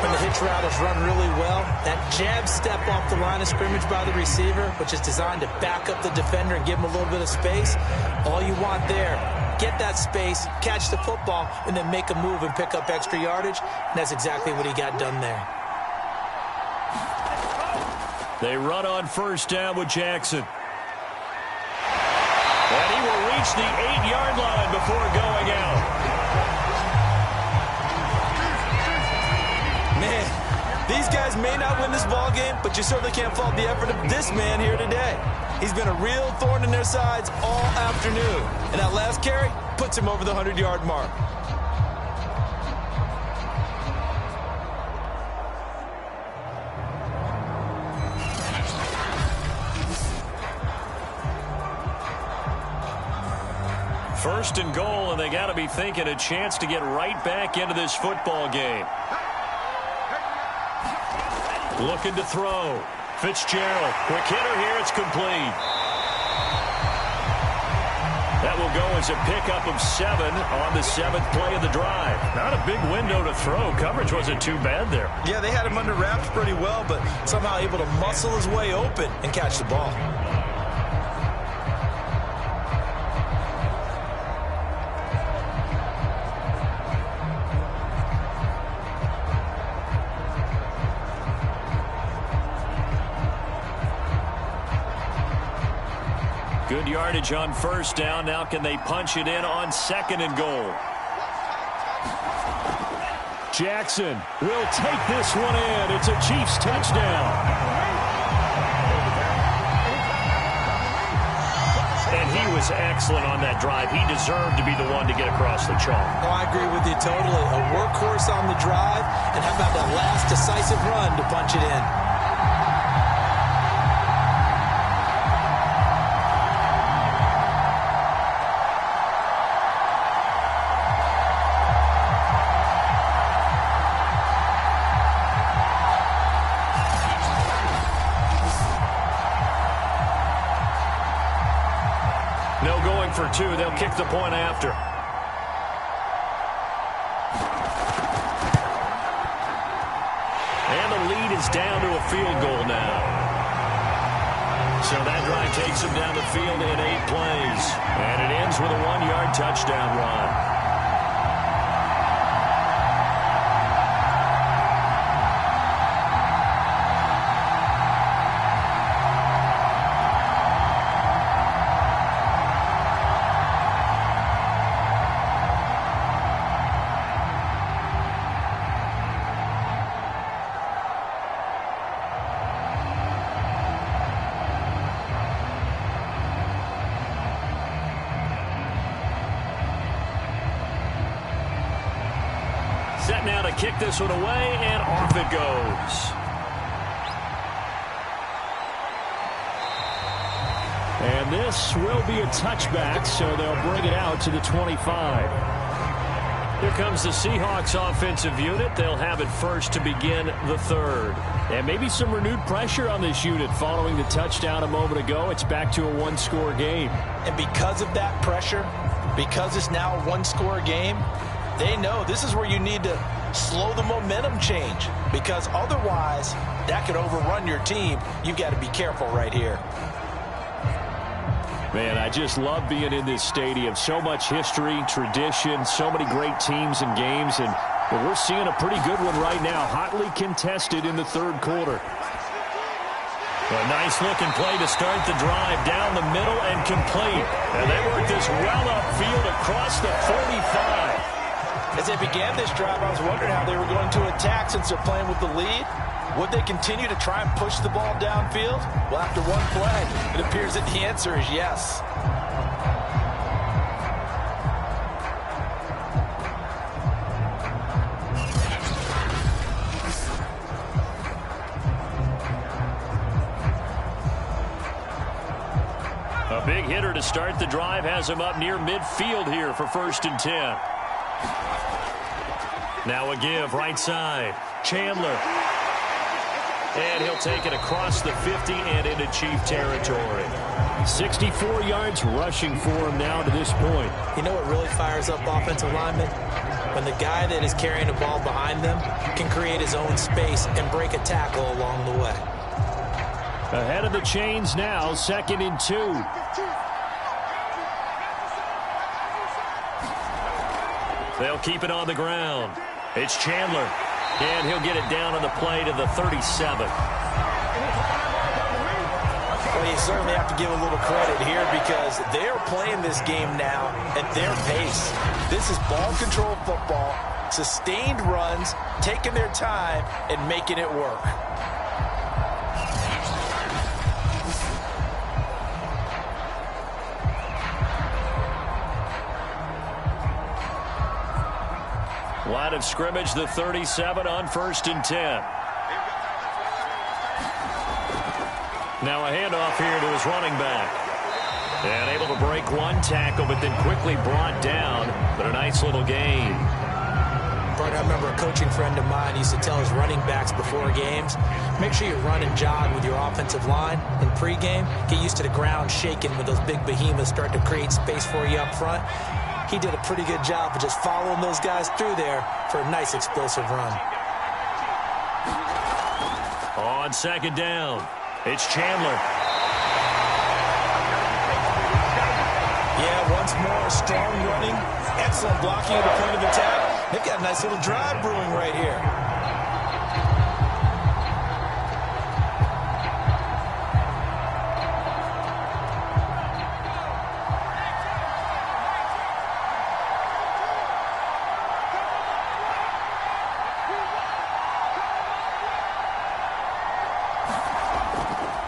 When the hitch route is run really well, that jab step off the line of scrimmage by the receiver, which is designed to back up the defender and give him a little bit of space, all you want there, get that space, catch the football, and then make a move and pick up extra yardage. And that's exactly what he got done there. They run on first down with Jackson. And he will reach the 8-yard line before going out. Man, these guys may not win this ball game, but you certainly can't fault the effort of this man here today. He's been a real thorn in their sides all afternoon. And that last carry puts him over the 100-yard mark. First and goal, and they got to be thinking a chance to get right back into this football game. Looking to throw. Fitzgerald, quick hitter here, it's complete. That will go as a pickup of 7 on the 7th play of the drive. Not a big window to throw. Coverage wasn't too bad there. Yeah, they had him under wraps pretty well, but somehow able to muscle his way open and catch the ball. Good yardage on first down. Now can they punch it in on 2nd and goal? Jackson will take this one in. It's a Chiefs touchdown. And he was excellent on that drive. He deserved to be the one to get across the chalk. Oh, I agree with you totally. A workhorse on the drive, and how about that last decisive run to punch it in? No going for 2. They'll kick the point after. And the lead is down to a field goal now. So that drive takes them down the field in 8 plays. And it ends with a 1-yard touchdown run. Set now to kick this one away, and off it goes. And this will be a touchback, so they'll bring it out to the 25. Here comes the Seahawks offensive unit. They'll have it first to begin the 3rd. And maybe some renewed pressure on this unit following the touchdown a moment ago. It's back to a 1-score game. And because of that pressure, because it's now a 1-score game, they know this is where you need to slow the momentum change, because otherwise that could overrun your team. You've got to be careful right here. Man, I just love being in this stadium. So much history, tradition, so many great teams and games, and we're seeing a pretty good one right now, hotly contested in the 3rd quarter. A nice-looking play to start the drive down the middle and complete. And they work this well upfield across the 45. As they began this drive, I was wondering how they were going to attack since they're playing with the lead. Would they continue to try and push the ball downfield? Well, after one play, it appears that the answer is yes. A big hitter to start the drive has him up near midfield here for 1st and 10. Now a give right side. Chandler. And he'll take it across the 50 and into Chief territory. 64 yards rushing for him now to this point. You know what really fires up offensive linemen? When the guy that is carrying the ball behind them can create his own space and break a tackle along the way. Ahead of the chains now, 2nd and 2. They'll keep it on the ground. It's Chandler, and he'll get it down on the play to the 37. Well, you certainly have to give a little credit here, because they're playing this game now at their pace. This is ball control football, sustained runs, taking their time, and making it work. Line of scrimmage, the 37 on 1st and 10. Now a handoff here to his running back. And able to break one tackle, but then quickly brought down. But a nice little gain. I remember a coaching friend of mine used to tell his running backs before games, make sure you run and jog with your offensive line in pregame. Get used to the ground shaking when those big behemoths start to create space for you up front. He did a pretty good job of just following those guys through there for a nice explosive run. On second down, it's Chandler. Yeah, once more, strong running, excellent blocking at the point of attack. They've got a nice little drive brewing right here.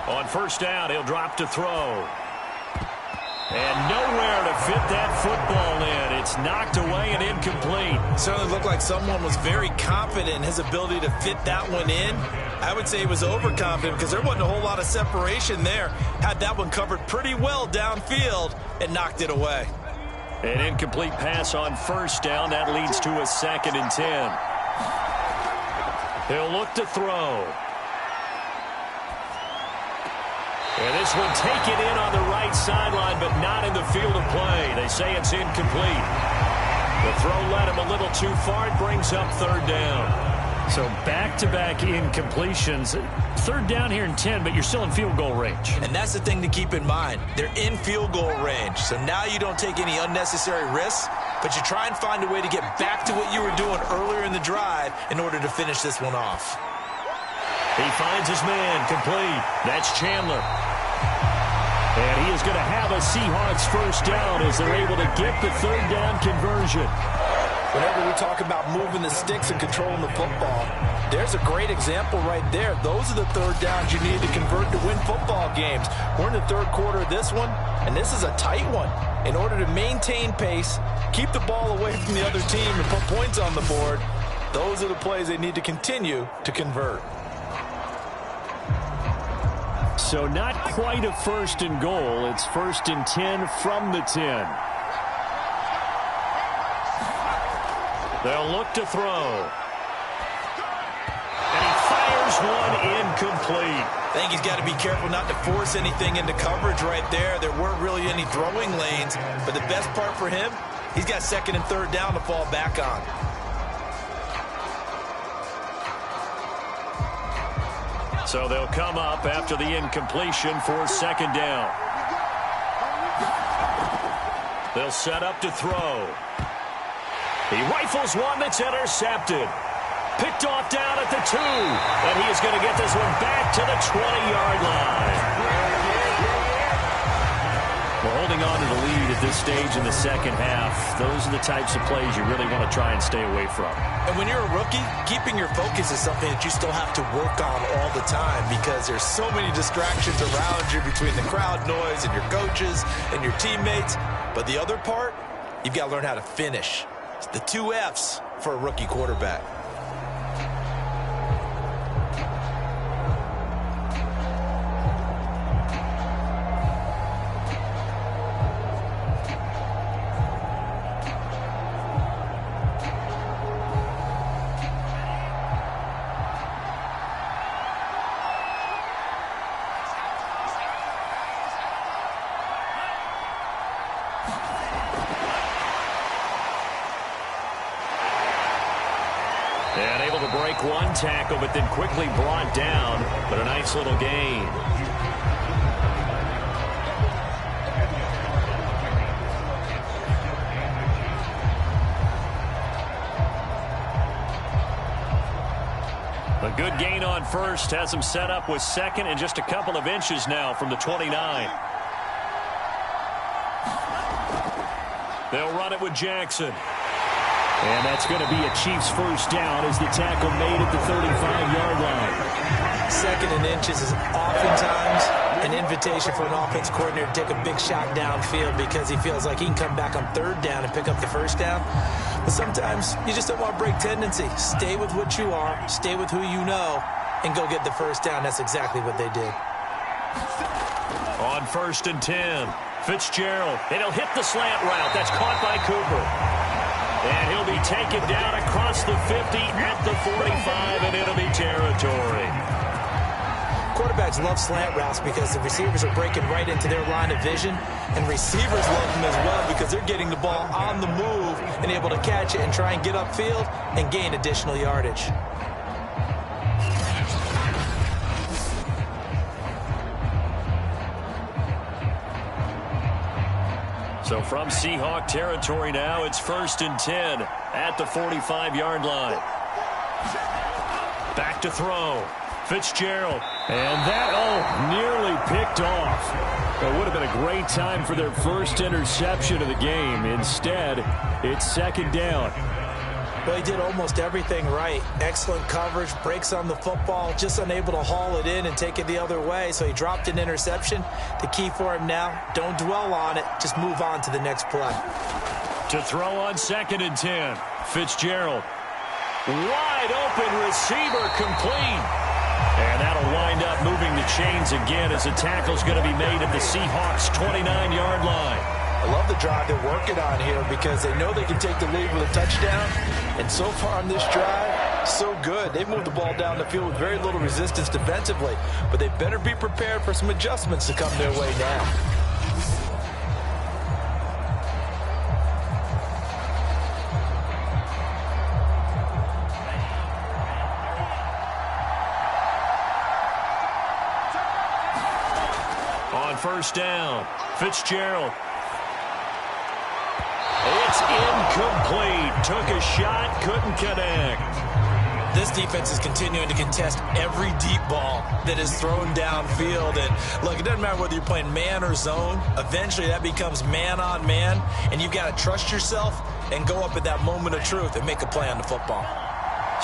On first down, he'll drop to throw. And nowhere to fit that football in. It's knocked away and incomplete. Certainly looked like someone was very confident in his ability to fit that one in. I would say he was overconfident because there wasn't a whole lot of separation there. Had that one covered pretty well downfield and knocked it away. An incomplete pass on first down. That leads to a 2nd and 10. He'll look to throw. And this one taken in on the right sideline, but not in the field of play. They say it's incomplete. The throw led him a little too far. It brings up 3rd down. So back-to-back incompletions. 3rd down here in 10, but you're still in field goal range. And that's the thing to keep in mind. They're in field goal range. So now you don't take any unnecessary risks, but you try and find a way to get back to what you were doing earlier in the drive in order to finish this one off. He finds his man complete. That's Chandler. And he is going to have a Seahawks first down as they're able to get the 3rd down conversion. Whenever we talk about moving the sticks and controlling the football, there's a great example right there. Those are the 3rd downs you need to convert to win football games. We're in the 3rd quarter of this one, and this is a tight one. In order to maintain pace, keep the ball away from the other team, and put points on the board, those are the plays they need to continue to convert. So not quite a 1st and goal. It's 1st and 10 from the 10. They'll look to throw. And he fires one incomplete. I think he's got to be careful not to force anything into coverage right there. There weren't really any throwing lanes. But the best part for him, he's got 2nd and 3rd down to fall back on. So they'll come up after the incompletion for 2nd down. They'll set up to throw. He rifles one that's intercepted. Picked off down at the 2. And he is going to get this one back to the 20-yard line. Well, holding on to the lead at this stage in the 2nd half, those are the types of plays you really want to try and stay away from. And when you're a rookie, keeping your focus is something that you still have to work on all the time because there's so many distractions around you between the crowd noise and your coaches and your teammates. But the other part, you've got to learn how to finish. It's the 2 F's for a rookie quarterback. And able to break one tackle, but then quickly brought down. But a nice little gain. A good gain on first. Has him set up with 2nd and just a couple of inches now from the 29. They'll run it with Jackson. And that's going to be a Chiefs first down as the tackle made at the 35-yard line. 2nd and inches is oftentimes an invitation for an offense coordinator to take a big shot downfield because he feels like he can come back on 3rd down and pick up the first down. But sometimes you just don't want to break tendency. Stay with what you are, stay with who you know, and go get the first down. That's exactly what they did. On 1st and 10, Fitzgerald, and he'll hit the slant route. That's caught by Cooper. And he'll be taken down across the 50 at the 45 in enemy territory. Quarterbacks love slant routes because the receivers are breaking right into their line of vision, and receivers love them as well because they're getting the ball on the move and able to catch it and try and get upfield and gain additional yardage. So from Seahawk territory now, it's 1st and 10 at the 45-yard line. Back to throw. Fitzgerald. And that, nearly picked off. It would have been a great time for their first interception of the game. Instead, it's 2nd down. Well, he did almost everything right. Excellent coverage, breaks on the football, just unable to haul it in and take it the other way. So he dropped an interception. The key for him now, don't dwell on it. Just move on to the next play. To throw on 2nd and 10. Fitzgerald. Wide open receiver, complete. And that'll wind up moving the chains again as the tackle's going to be made at the Seahawks' 29-yard line. I love the drive they're working on here because they know they can take the lead with a touchdown. And so far on this drive, so good. They've moved the ball down the field with very little resistance defensively. But they better be prepared for some adjustments to come their way now. On 1st down, Fitzgerald. It's incomplete. Took a shot, couldn't connect. This defense is continuing to contest every deep ball that is thrown downfield. And look, it doesn't matter whether you're playing man or zone. Eventually that becomes man on man. And you've got to trust yourself and go up at that moment of truth and make a play on the football.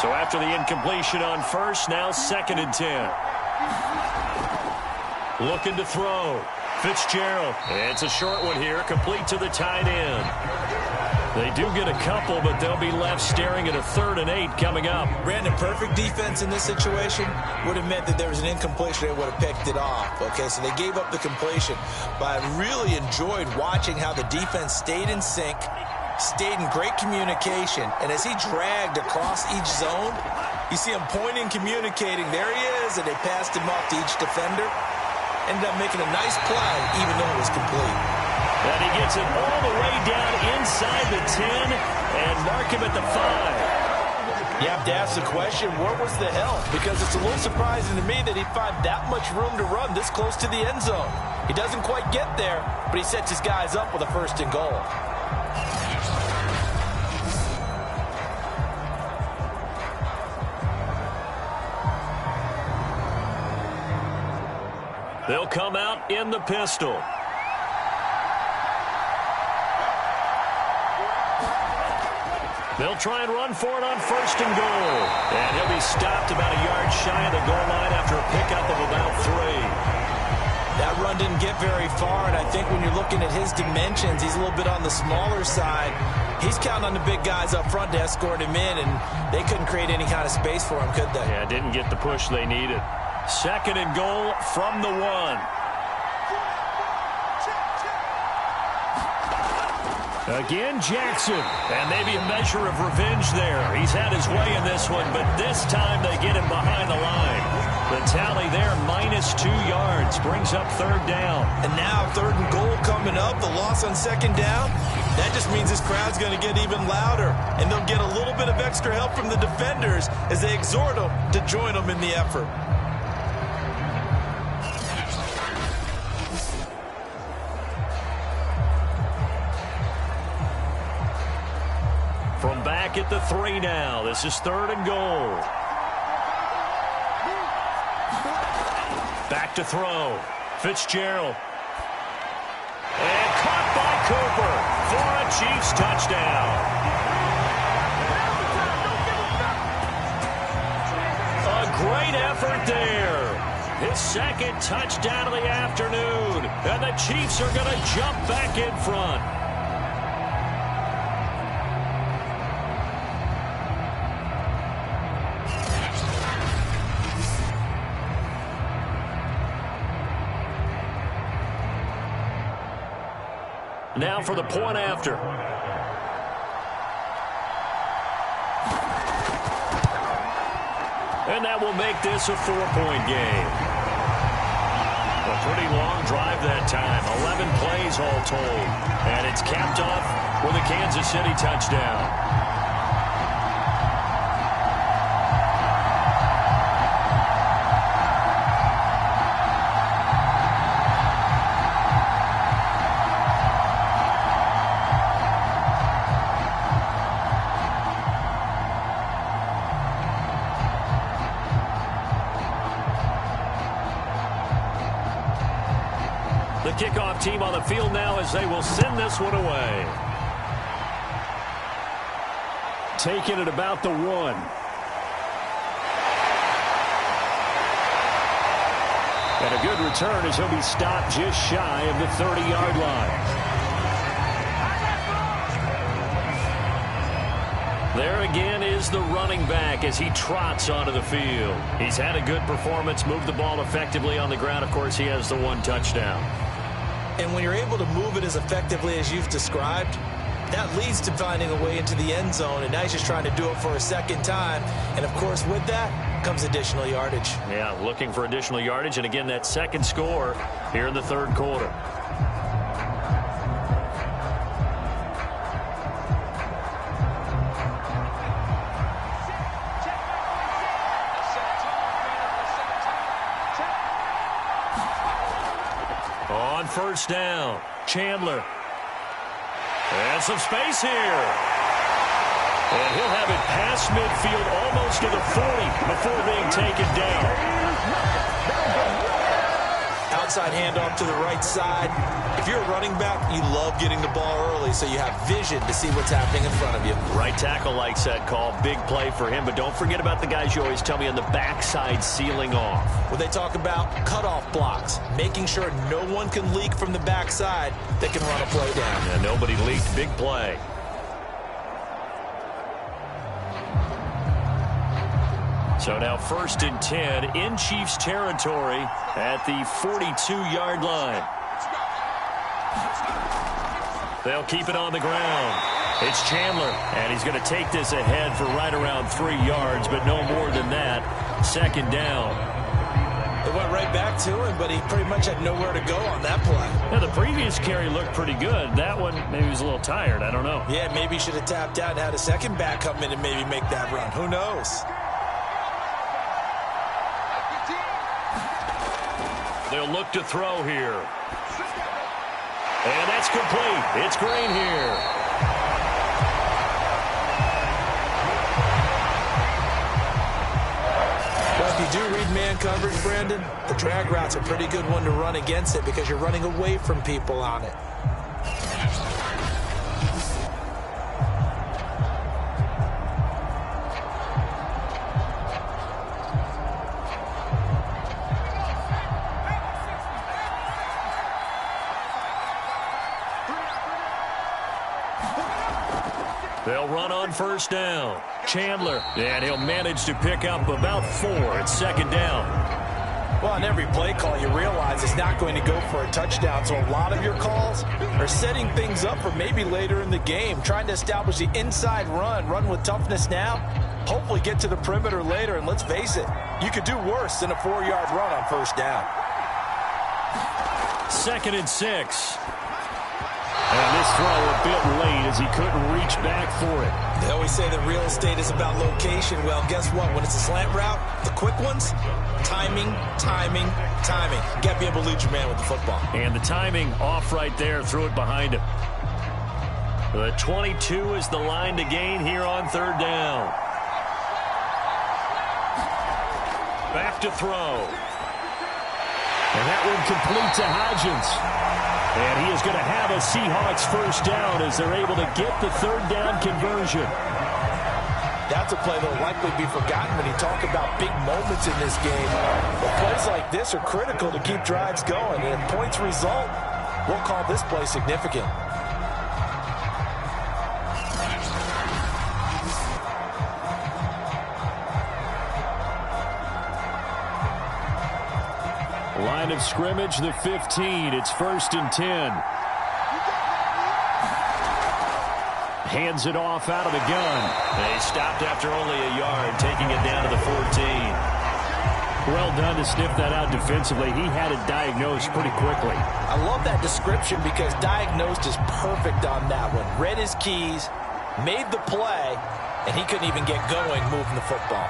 So after the incompletion on 1st, now 2nd and 10. Looking to throw. Fitzgerald. It's a short one here, complete to the tight end. They do get a couple, but they'll be left staring at a 3rd and 8 coming up. Brandon, perfect defense in this situation would have meant that there was an incompletion. They would have picked it off. Okay, so they gave up the completion. But I really enjoyed watching how the defense stayed in sync, stayed in great communication, and as he dragged across each zone, you see him pointing, communicating. There he is, and they passed him off to each defender. Ended up making a nice play, even though it was complete. And he gets it all the way down inside the 10 and mark him at the 5. You have to ask the question, where was the help? Because it's a little surprising to me that he'd find that much room to run this close to the end zone. He doesn't quite get there, but he sets his guys up with a 1st and goal. They'll come out in the pistol. They'll try and run for it on 1st and goal. And he'll be stopped about a yard shy of the goal line after a pickup of about 3. That run didn't get very far, and I think when you're looking at his dimensions, he's a little bit on the smaller side. He's counting on the big guys up front to escort him in, and they couldn't create any kind of space for him, could they? Yeah, didn't get the push they needed. 2nd and goal from the 1. Again, Jackson. And maybe a measure of revenge there. He's had his way in this one, but this time they get him behind the line. The tally there, -2 yards, brings up 3rd down. And now 3rd and goal coming up, the loss on 2nd down. That just means this crowd's going to get even louder, and they'll get a little bit of extra help from the defenders as they exhort them to join them in the effort. From back at the 3 now, this is 3rd and goal. Back to throw. Fitzgerald. And caught by Cooper for a Chiefs touchdown. A great effort there. His 2nd touchdown of the afternoon. And the Chiefs are going to jump back in front. Now for the point after. And that will make this a 4-point game. A pretty long drive that time. 11 plays all told. And it's capped off with a Kansas City touchdown. The kickoff team on the field now as they will send this one away. Taking it about the 1. And a good return as he'll be stopped just shy of the 30-yard line. There again is the running back as he trots onto the field. He's had a good performance, moved the ball effectively on the ground. Of course, he has the 1 touchdown. And when you're able to move it as effectively as you've described, that leads to finding a way into the end zone. And now he's just trying to do it for a second time. And, of course, with that comes additional yardage. Yeah, looking for additional yardage. And, again, that second score here in the third quarter. On first down, Chandler. And some space here. And he'll have it past midfield almost to the 40 before being taken down. Outside handoff to the right side. If you're a running back, you love getting the ball early so you have vision to see what's happening in front of you. Right tackle likes that call. Big play for him. But don't forget about the guys you always tell me on the backside sealing off. When they talk about cutoff blocks, making sure no one can leak from the backside that can run a play down. Yeah, nobody leaked. Big play. So now 1st and 10 in Chiefs territory at the 42-yard line. They'll keep it on the ground. It's Chandler, and he's going to take this ahead for right around 3 yards, but no more than that. 2nd down. It went right back to him, but he pretty much had nowhere to go on that play. Yeah, the previous carry looked pretty good. That one, maybe he was a little tired. I don't know. Yeah, maybe he should have tapped out and had a second back come in and maybe make that run. Who knows? They'll look to throw here. And that's complete. It's Green here. Well, if you do read man coverage, Brandon, the drag route's a pretty good one to run against it because you're running away from people on it. They'll run on first down. Chandler, and he'll manage to pick up about 4. It's 2nd down. Well, on every play call, you realize it's not going to go for a touchdown, so a lot of your calls are setting things up for maybe later in the game, trying to establish the inside run with toughness now, hopefully get to the perimeter later, and let's face it, you could do worse than a 4-yard run on first down. 2nd and 6. And this throw a bit late as he couldn't reach back for it. They always say that real estate is about location. Well, guess what? When it's a slant route, the quick ones, timing, timing, timing. You got to be able to lead your man with the football. And the timing off right there, threw it behind him. The 22 is the line to gain here on 3rd down. Back to throw. And that one complete to Hodgins. And he is going to have a Seahawks first down as they're able to get the 3rd down conversion. That's a play that will likely be forgotten when you talk about big moments in this game. But plays like this are critical to keep drives going. And if points result, we'll call this play significant. Line of scrimmage, the 15. It's 1st and 10. Hands it off out of the gun. They stopped after only a yard, taking it down to the 14. Well done to sniff that out defensively. He had it diagnosed pretty quickly. I love that description because diagnosed is perfect on that one. Read his keys, made the play, and he couldn't even get going moving the football.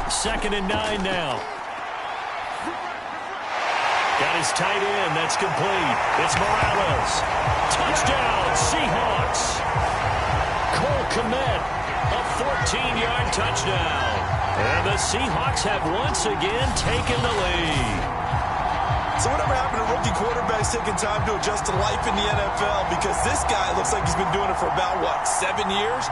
Second and 9 now. Got his tight end. That's complete. It's Morales. Touchdown, Seahawks. Cole Kmet, a 14-yard touchdown. And the Seahawks have once again taken the lead. So whatever happened to rookie quarterbacks taking time to adjust to life in the NFL? Because this guy looks like he's been doing it for about, 7 years?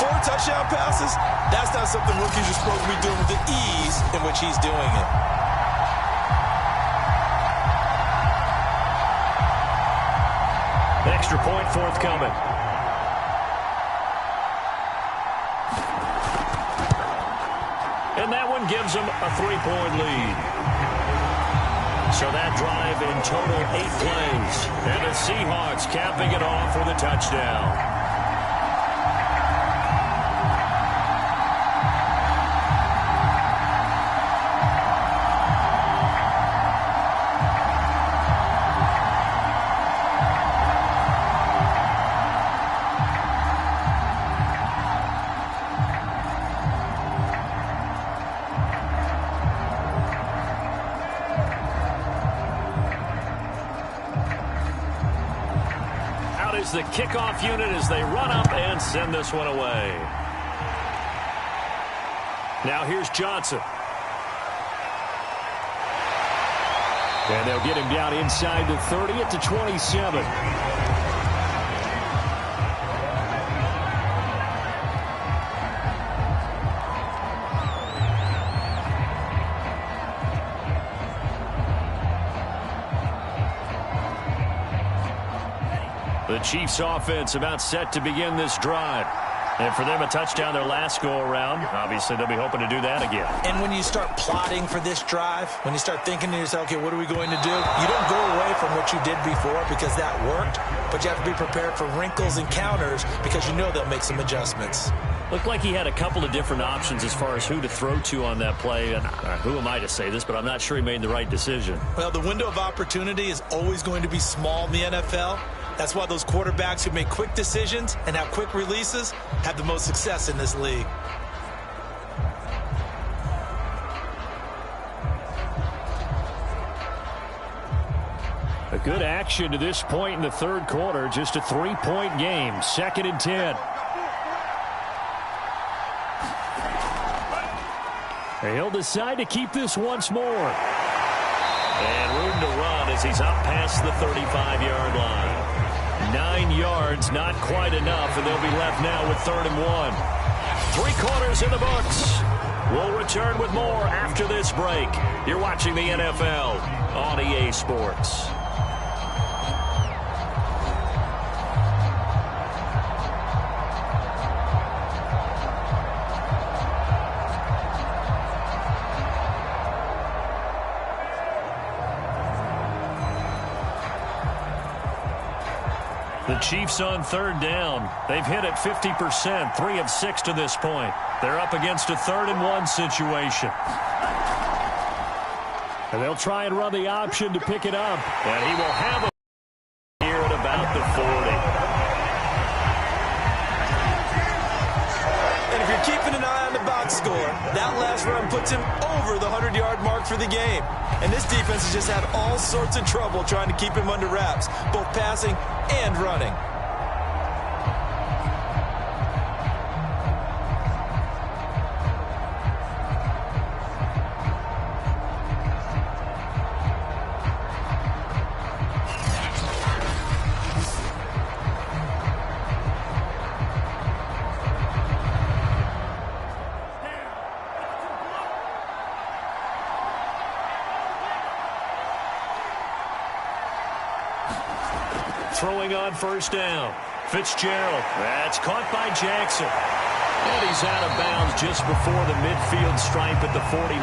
4 touchdown passes? That's not something rookies are supposed to be doing with the ease in which he's doing it. Extra point forthcoming. And that one gives them a 3-point lead. So that drive in total 8 plays. And the Seahawks capping it off with a touchdown. The kickoff unit as they run up and send this one away. Now here's Johnson. And they'll get him down inside the 30 at the 27. The Chiefs offense about set to begin this drive. And for them, a touchdown their last go-around. Obviously, they'll be hoping to do that again. And when you start plotting for this drive, when you start thinking to yourself, okay, what are we going to do? You don't go away from what you did before because that worked, but you have to be prepared for wrinkles and counters because you know they'll make some adjustments. Looked like he had a couple of different options as far as who to throw to on that play. And who am I to say this, but I'm not sure he made the right decision. Well, the window of opportunity is always going to be small in the NFL. That's why those quarterbacks who make quick decisions and have quick releases have the most success in this league. A good action to this point in the third quarter. Just a 3-point game. 2nd and 10. He'll decide to keep this once more. And room to run as he's up past the 35-yard line. 9 yards, not quite enough, and they'll be left now with 3rd and 1. 3 quarters in the books. We'll return with more after this break. You're watching the NFL on EA Sports. The Chiefs on 3rd down. They've hit it 50%, 3 of 6 to this point. They're up against a 3rd and 1 situation. And they'll try and run the option to pick it up. And he will have it here at about the 40. And if you're keeping an eye on the box score, that last run puts him over the 100-yard mark for the game. And this defense has just had all sorts of trouble trying to keep him under wraps, both passing and running. Throwing on 1st down. Fitzgerald. That's caught by Jackson. And he's out of bounds just before the midfield stripe at the 49.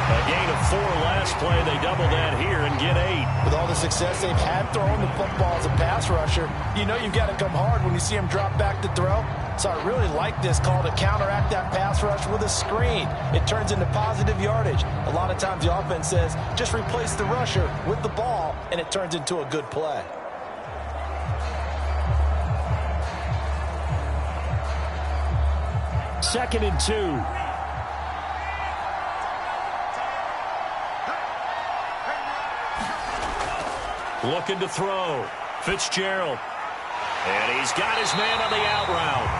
A gain of 4 last play. They double that here and get 8. With all the success they've had throwing the football as a pass rusher, you know you've got to come hard when you see him drop back to throw. So I really like this call to counteract that pass rush with a screen. It turns into positive yardage. A lot of times the offense says, just replace the rusher with the ball, and it turns into a good play. Second and 2. Looking to throw. Fitzgerald. And he's got his man on the out route.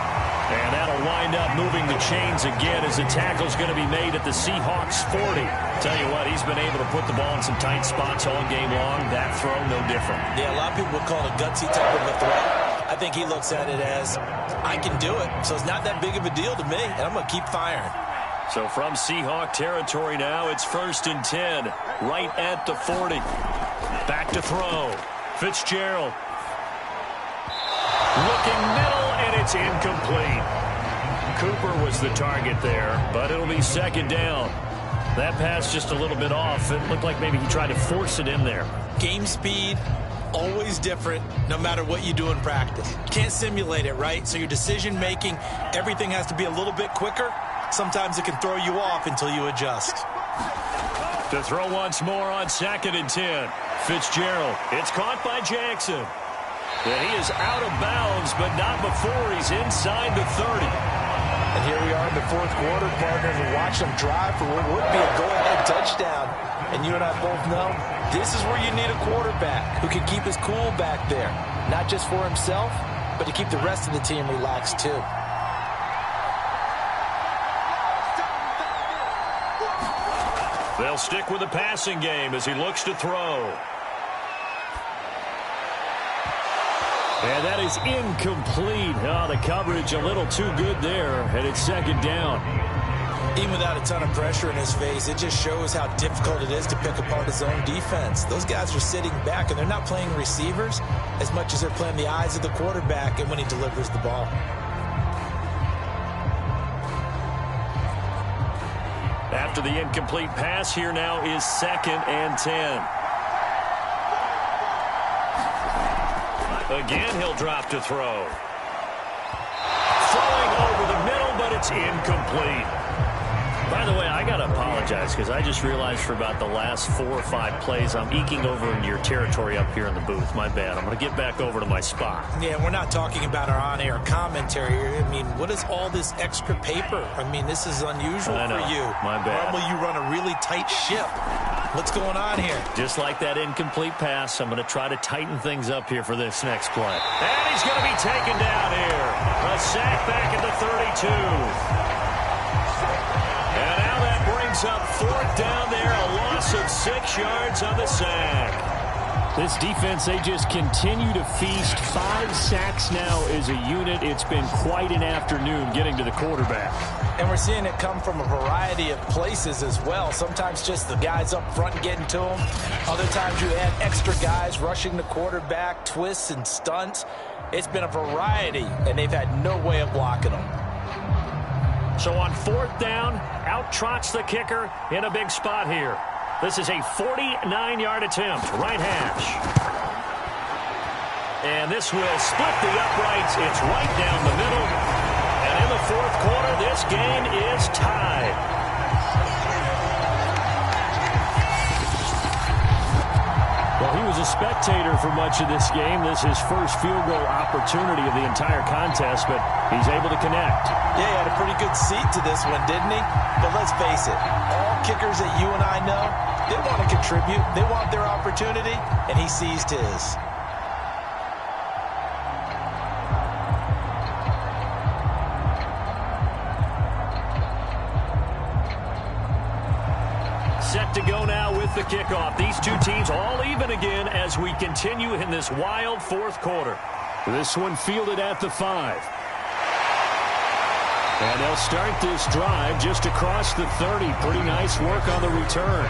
And that'll wind up moving the chains again as the tackle's going to be made at the Seahawks 40. Tell you what, he's been able to put the ball in some tight spots all game long. That throw, no different. Yeah, a lot of people would call it a gutsy type of a throw. I think he looks at it as, I can do it, so it's not that big of a deal to me, and I'm going to keep firing. So from Seahawk territory now, it's 1st and 10, right at the 40. Back to throw. Fitzgerald. Looking middle, and it's incomplete. Cooper was the target there, but it'll be 2nd down. That pass just a little bit off. It looked like maybe he tried to force it in there. Game speed, always different, no matter what you do in practice. Can't simulate it, right? So your decision-making, everything has to be a little bit quicker. Sometimes it can throw you off until you adjust. To throw once more on 2nd and 10. Fitzgerald. It's caught by Jackson. And he is out of bounds, but not before he's inside the 30. And here we are in the 4th quarter, partners, and watch them drive for what would be a go-ahead touchdown. And you and I both know this is where you need a quarterback who can keep his cool back there. Not just for himself, but to keep the rest of the team relaxed too. They'll stick with the passing game as he looks to throw. And that is incomplete. Oh, the coverage a little too good there, and it's 2nd down. Even without a ton of pressure in his face, it just shows how difficult it is to pick apart his own defense. Those guys are sitting back, and they're not playing receivers as much as they're playing the eyes of the quarterback and when he delivers the ball. After the incomplete pass, here now is 2nd and 10. Again, he'll drop to throw. Throwing over the middle, but it's incomplete. By the way, I got to apologize because I just realized for about the last 4 or 5 plays, I'm eking over into your territory up here in the booth. My bad. I'm going to get back over to my spot. Yeah, we're not talking about our on-air commentary here. I mean, what is all this extra paper? I mean, this is unusual for you. My bad. Normally you run a really tight ship. What's going on here? Just like that incomplete pass, I'm going to try to tighten things up here for this next play. And he's going to be taken down here. A sack back at the 32. And now that brings up 4th down there. A loss of 6 yards on the sack. This defense, they just continue to feast. 5 sacks now as a unit. It's been quite an afternoon getting to the quarterback. And we're seeing it come from a variety of places as well. Sometimes just the guys up front getting to him. Other times you add extra guys rushing the quarterback, twists and stunts. It's been a variety, and they've had no way of blocking them. So on 4th down, out trots the kicker in a big spot here. This is a 49-yard attempt, right hash. And this will split the uprights. It's right down the middle. And in the 4th quarter, this game is tied. Well, he was a spectator for much of this game. This is his first field goal opportunity of the entire contest, but he's able to connect. Yeah, he had a pretty good seat to this one, didn't he? But let's face it, all kickers that you and I know, they want to contribute. They want their opportunity, and he seized his. Set to go now with the kickoff. These two teams all even again as we continue in this wild 4th quarter. This one fielded at the 5. And they'll start this drive just across the 30. Pretty nice work on the return.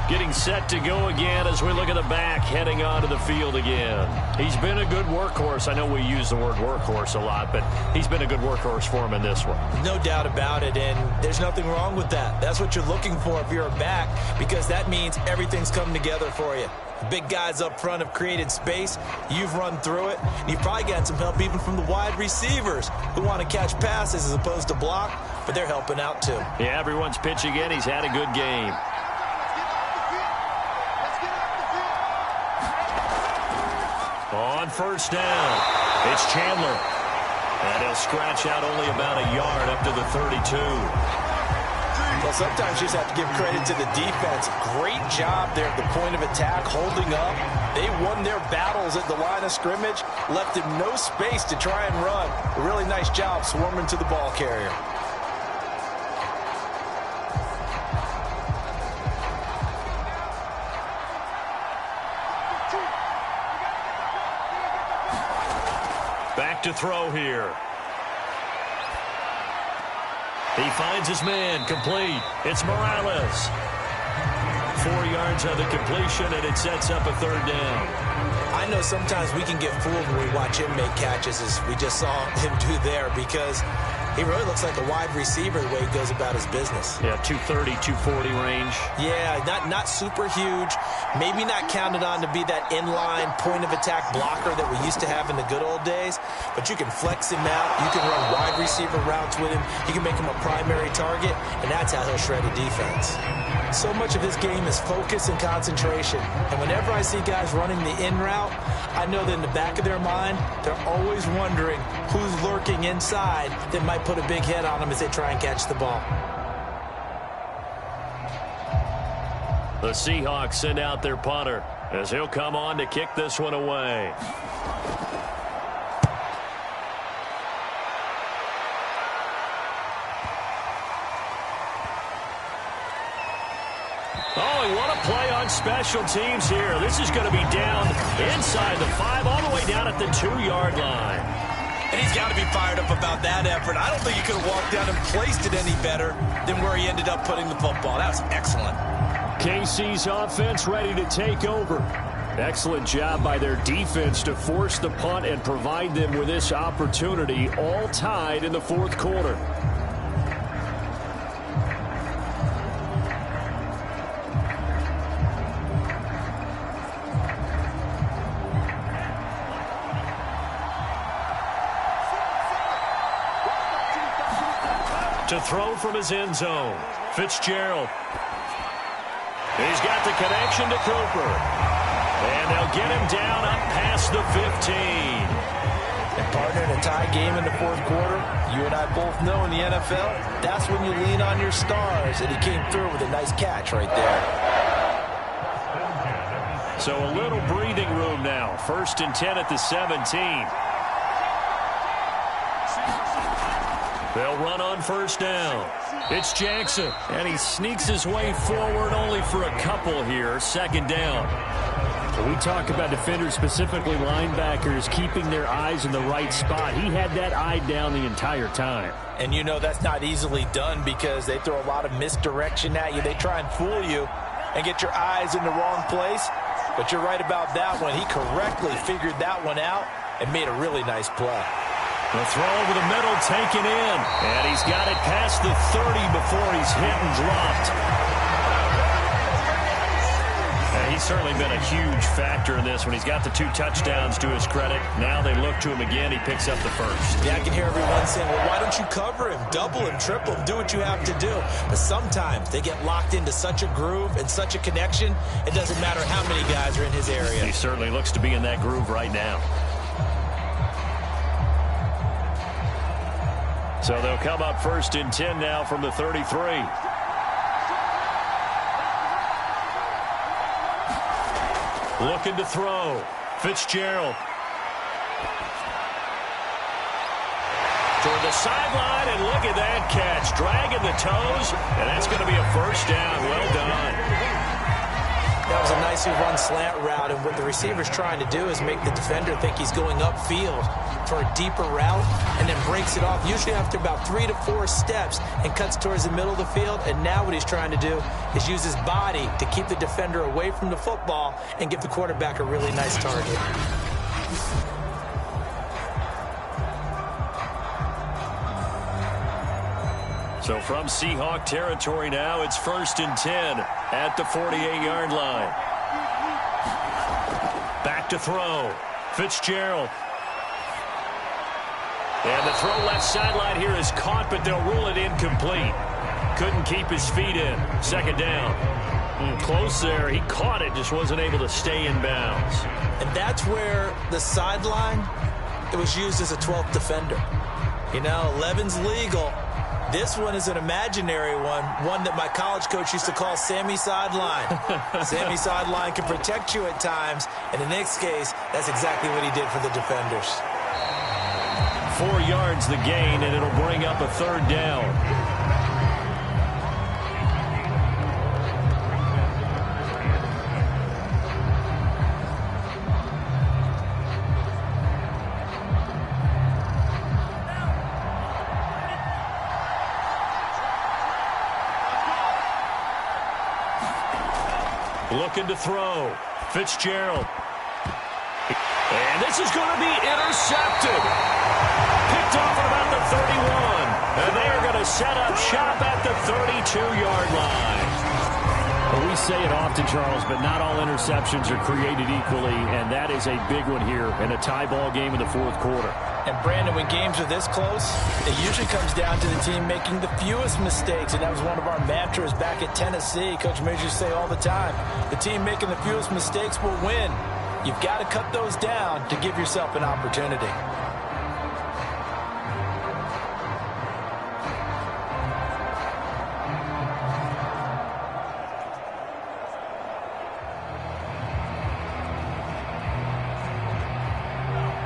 Getting set to go again as we look at the back heading onto the field again. He's been a good workhorse. I know we use the word workhorse a lot, but he's been a good workhorse for him in this one. No doubt about it, and there's nothing wrong with that. That's what you're looking for if you're a back, because that means everything's come together for you. The big guys up front have created space. You've run through it. And you've probably gotten some help even from the wide receivers who want to catch passes as opposed to block, but they're helping out too. Yeah, everyone's pitching in. He's had a good game. On first down, it's Chandler. And he'll scratch out only about a yard up to the 32. Well, sometimes you just have to give credit to the defense. Great job there at the point of attack, holding up. They won their battles at the line of scrimmage, left him no space to try and run. A really nice job swarming to the ball carrier. Back to throw here. He finds his man, complete. It's Morales. 4 yards on the completion, and it sets up a third down. I know sometimes we can get fooled when we watch him make catches, as we just saw him do there, because he really looks like a wide receiver the way he goes about his business. Yeah, 230, 240 range. Yeah, not super huge. Maybe not counted on to be that inline point-of-attack blocker that we used to have in the good old days, but you can flex him out. You can run wide receiver routes with him. You can make him a primary target, and that's how he'll shred a defense. So much of his game is focus and concentration, and whenever I see guys running the in route, I know that in the back of their mind, they're always wondering who's lurking inside that might put a big hit on them as they try and catch the ball. The Seahawks send out their punter as he'll come on to kick this one away. Oh, what a play on special teams here. This is going to be down inside the 5, all the way down at the 2-yard line. And he's got to be fired up about that effort. I don't think he could have walked down and placed it any better than where he ended up putting the football. That was excellent. KC's offense ready to take over. Excellent job by their defense to force the punt and provide them with this opportunity, all tied in the fourth quarter. To throw from his end zone, Fitzgerald. He's got the connection to Cooper. And they'll get him down up past the 15. And partner, in a tie game in the fourth quarter, you and I both know in the NFL, that's when you lean on your stars. And he came through with a nice catch right there. So a little breathing room now. 1st and 10 at the 17. They'll run on first down. It's Jackson, and he sneaks his way forward only for a couple here. 2nd down. We talk about defenders, specifically linebackers, keeping their eyes in the right spot. He had that eye down the entire time. And you know that's not easily done because they throw a lot of misdirection at you. They try and fool you and get your eyes in the wrong place. But you're right about that one. He correctly figured that one out and made a really nice play. The throw over the middle taken in. And he's got it past the 30 before he's hit and dropped. And he's certainly been a huge factor in this when he's got the 2 touchdowns to his credit. Now they look to him again. He picks up the 1st. Yeah, I can hear everyone saying, well, why don't you cover him? Double him, triple him, do what you have to do. But sometimes they get locked into such a groove and such a connection, it doesn't matter how many guys are in his area. He certainly looks to be in that groove right now. So they'll come up 1st and 10 now from the 33. Looking to throw. Fitzgerald. Toward the sideline, and look at that catch. Dragging the toes, and that's going to be a 1st down. Well done. That was a nicely run slant route, and what the receiver's trying to do is make the defender think he's going upfield for a deeper route, and then breaks it off, usually after about 3 to 4 steps, and cuts towards the middle of the field. And now what he's trying to do is use his body to keep the defender away from the football and give the quarterback a really nice target. So from Seahawk territory now, it's 1st and 10 at the 48-yard line. Back to throw. Fitzgerald. And the throw left sideline here is caught, but they'll rule it incomplete. Couldn't keep his feet in. 2nd down. Close there. He caught it, just wasn't able to stay in bounds. And that's where the sideline, it was used as a 12th defender. You know, 11's legal. This one is an imaginary one that my college coach used to call Sammy Sideline. Sammy Sideline can protect you at times, and in this case, that's exactly what he did for the defenders. 4 yards the gain, and it'll bring up a 3rd down. Looking to throw. Fitzgerald. And this is going to be intercepted. Picked off at about the 31. And they are going to set up shop at the 32-yard line. Well, we say it often, Charles, but not all interceptions are created equally, and that is a big one here in a tie ball game in the 4th quarter. And, Brandon, when games are this close, it usually comes down to the team making the fewest mistakes, and that was one of our mantras back at Tennessee. Coach Major used to say all the time, the team making the fewest mistakes will win. You've got to cut those down to give yourself an opportunity.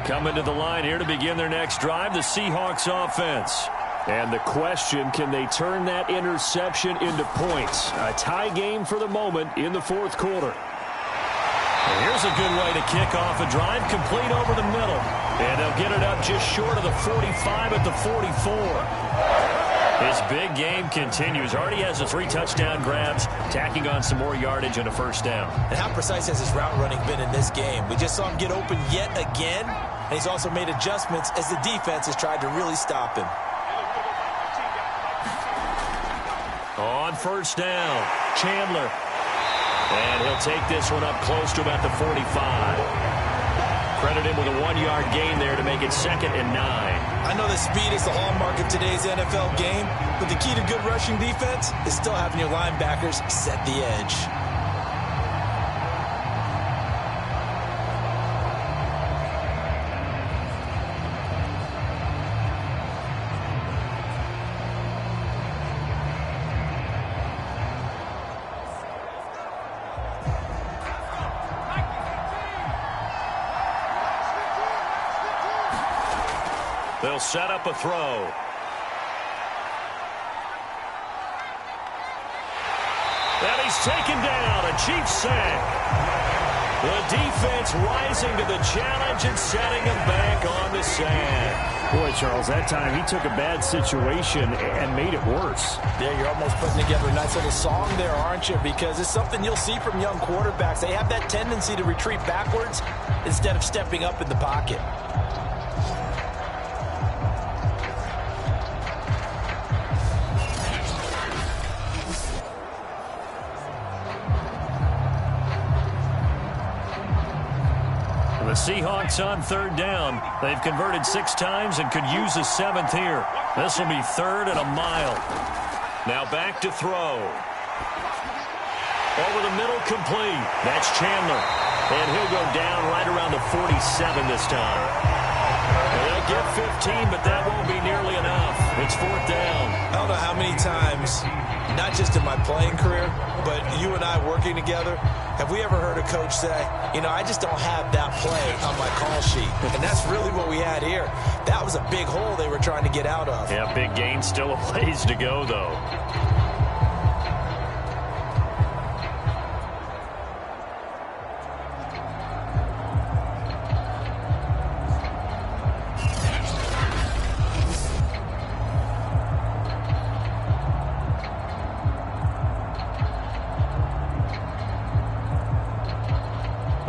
Coming to the line here to begin their next drive, the Seahawks offense. And the question, can they turn that interception into points? A tie game for the moment in the 4th quarter. And here's a good way to kick off a drive, complete over the middle. And they'll get it up just short of the 45 at the 44. His big game continues. Already has the 3 touchdown grabs, tacking on some more yardage and a 1st down. And how precise has his route running been in this game? We just saw him get open yet again, and he's also made adjustments as the defense has tried to really stop him. On 1st down, Chandler. And he'll take this one up close to about the 45. Credit him with a 1-yard gain there to make it 2nd and 9. I know that speed is the hallmark of today's NFL game, but the key to good rushing defense is still having your linebackers set the edge. They'll set up a throw. And he's taken down. A cheap sack. The defense rising to the challenge and setting him back on the sack. Boy, Charles, that time he took a bad situation and made it worse. Yeah, you're almost putting together a nice little song there, aren't you? Because it's something you'll see from young quarterbacks. They have that tendency to retreat backwards instead of stepping up in the pocket. The Seahawks on 3rd down. They've converted 6 times and could use a 7th here. This will be 3rd and a mile. Now back to throw. Over the middle, complete. That's Chandler. And he'll go down right around the 47 this time. They'll get 15, but that won't be nearly enough. It's 4th down. I don't know how many times, not just in my playing career, but you and I working together, have we ever heard a coach say, you know, I just don't have that play on my call sheet. And that's really what we had here. That was a big hole they were trying to get out of. Yeah, big gain, still a ways to go, though.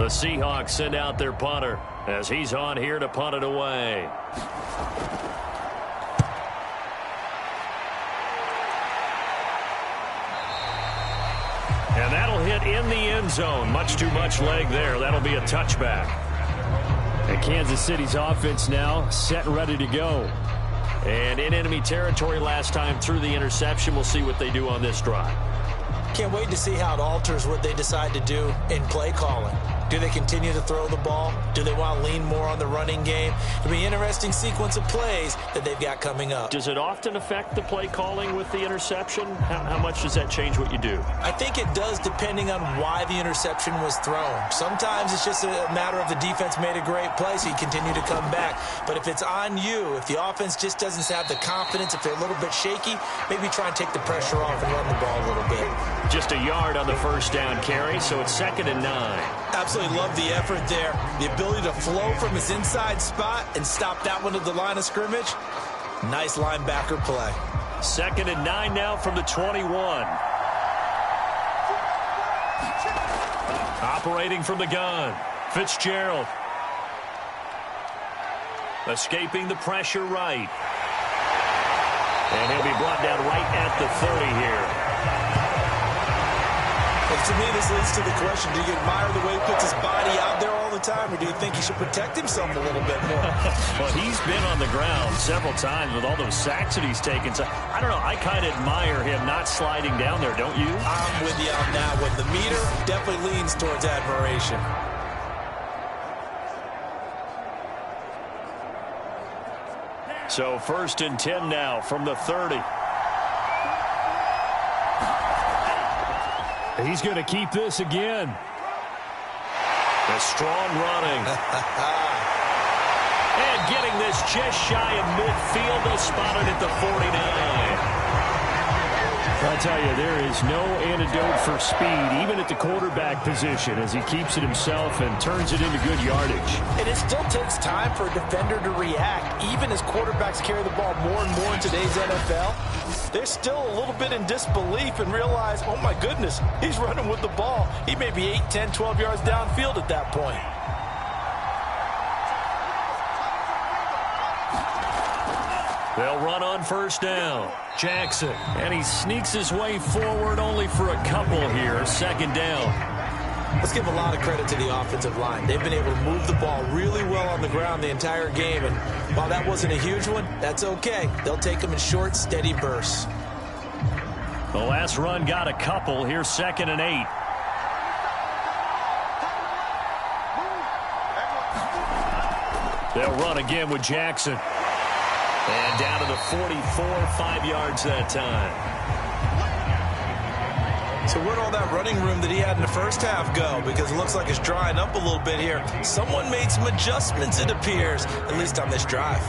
The Seahawks send out their punter as he's on here to punt it away. And that'll hit in the end zone. Much too much leg there. That'll be a touchback. And Kansas City's offense now set and ready to go. And in enemy territory last time through the interception. We'll see what they do on this drive. Can't wait to see how it alters what they decide to do in play calling. Do they continue to throw the ball? Do they want to lean more on the running game? It'll be an interesting sequence of plays that they've got coming up. Does it often affect the play calling with the interception? How much does that change what you do? I think it does depending on why the interception was thrown. Sometimes it's just a matter of the defense made a great play, so you continue to come back. But if it's on you, if the offense just doesn't have the confidence, if they're a little bit shaky, maybe try and take the pressure off and run the ball a little bit. Just a yard on the first down carry, so it's 2nd and 9. Absolutely love the effort there. The ability to flow from his inside spot and stop that one at the line of scrimmage. Nice linebacker play. 2nd and 9 now from the 21. Operating from the gun, Fitzgerald. Escaping the pressure right. And he'll be brought down right at the 30 here. To me, this leads to the question, do you admire the way he puts his body out there all the time, or do you think he should protect himself a little bit more? Well, he's been on the ground several times with all those sacks that he's taken. So, I don't know, I kind of admire him not sliding down there, don't you? I'm with you on that one. The meter definitely leans towards admiration. So 1st and 10 now from the 30. He's going to keep this again. A strong running. And getting this just shy of midfield. They'll spot it at the 49. I'll tell you, there is no antidote for speed, even at the quarterback position, as he keeps it himself and turns it into good yardage. And it still takes time for a defender to react. Even as quarterbacks carry the ball more and more in today's NFL, they're still a little bit in disbelief and realize, oh my goodness, he's running with the ball. He may be 8, 10, 12 yards downfield at that point. They'll run on 1st down. Jackson. And he sneaks his way forward only for a couple here. 2nd down. Let's give a lot of credit to the offensive line. They've been able to move the ball really well on the ground the entire game. And while that wasn't a huge one, that's okay. They'll take them in short, steady bursts. The last run got a couple. Here's 2nd and 8. They'll run again with Jackson. And down to the 44, 5 yards that time. So where'd all that running room that he had in the first half go? Because it looks like it's drying up a little bit here. Someone made some adjustments, it appears, at least on this drive.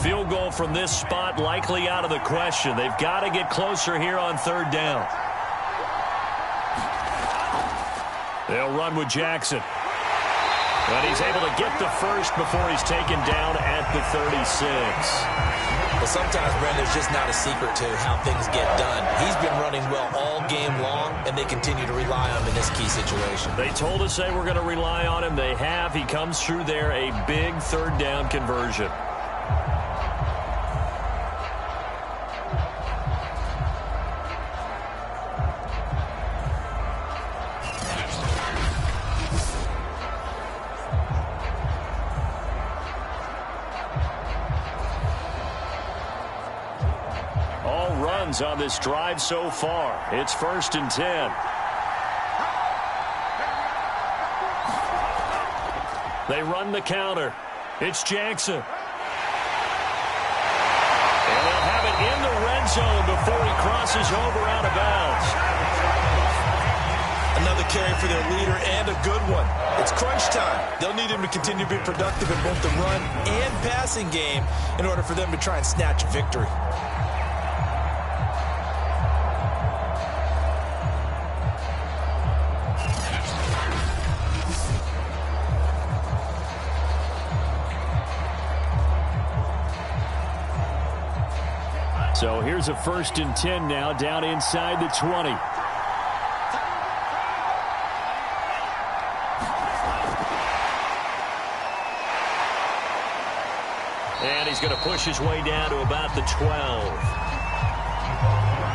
Field goal from this spot likely out of the question. They've got to get closer here on 3rd down. They'll run with Jackson. But he's able to get the first before he's taken down at the 36. Well, sometimes, Brent, there's just not a secret to how things get done. He's been running well all game long, and they continue to rely on him in this key situation. They told us they were going to rely on him. They have. He comes through there, a big 3rd down conversion. On this drive so far. It's 1st and 10. They run the counter. It's Jackson. And they'll have it in the red zone before he crosses over out of bounds. Another carry for their leader and a good one. It's crunch time. They'll need him to continue to be productive in both the run and passing game in order for them to try and snatch victory. So here's a 1st and 10 now, down inside the 20. And he's going to push his way down to about the 12.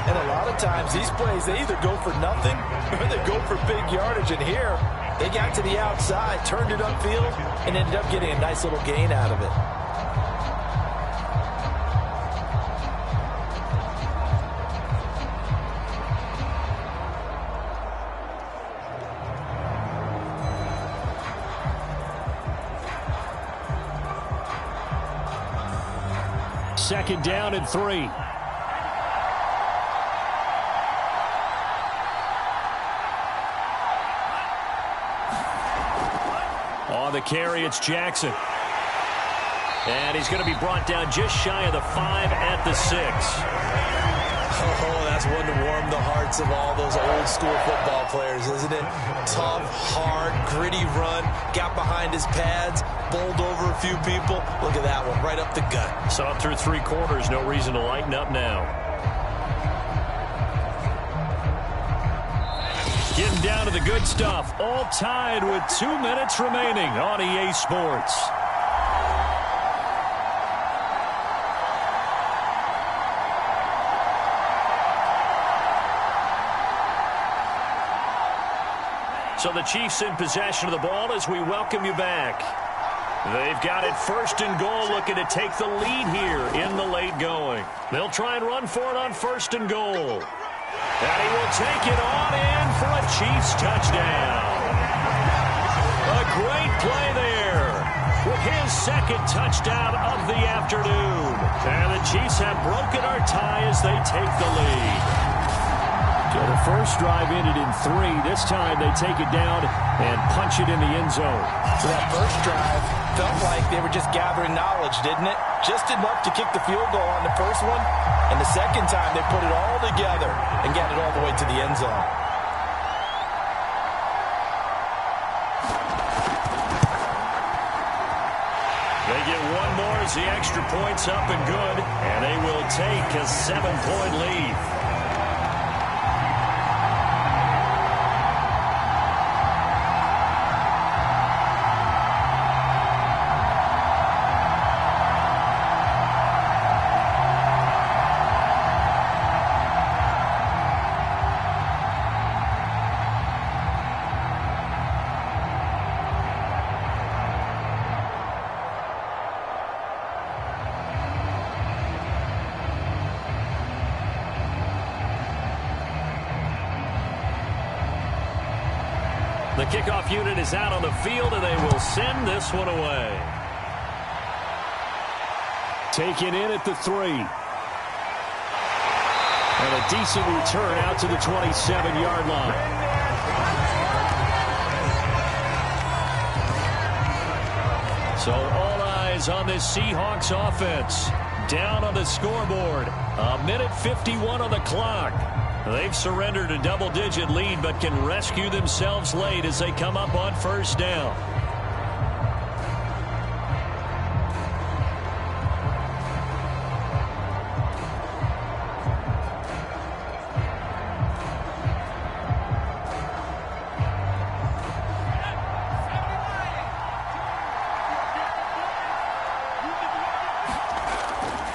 And a lot of times these plays, they either go for nothing or they go for big yardage. And here, they got to the outside, turned it upfield, and ended up getting a nice little gain out of it. Second down and 3. On the carry, it's Jackson. And he's going to be brought down just shy of the 5 at the 6. Oh, that's one to warm the hearts of all those old school football players, isn't it? Tough, hard, gritty run, got behind his pads, bowled over a few people. Look at that one, right up the gut. Saw it through 3 quarters, no reason to lighten up now. Getting down to the good stuff, all tied with 2 minutes remaining on EA Sports. So the Chiefs in possession of the ball as we welcome you back. They've got it 1st and goal, looking to take the lead here in the late going. They'll try and run for it on 1st and goal. And he will take it on in for a Chiefs touchdown. A great play there with his 2nd touchdown of the afternoon. And the Chiefs have broken our tie as they take the lead. So the first drive ended in 3. This time they take it down and punch it in the end zone. So that first drive felt like they were just gathering knowledge, didn't it? Just enough to kick the field goal on the first one. And the second time they put it all together and got it all the way to the end zone. They get one more as the extra point's up and good. And they will take a 7-point lead. The kickoff unit is out on the field, and they will send this one away. Taken in at the 3. And a decent return out to the 27-yard line. So all eyes on this Seahawks offense. Down on the scoreboard. 1:51 on the clock. They've surrendered a double-digit lead, but can rescue themselves late as they come up on 1st down.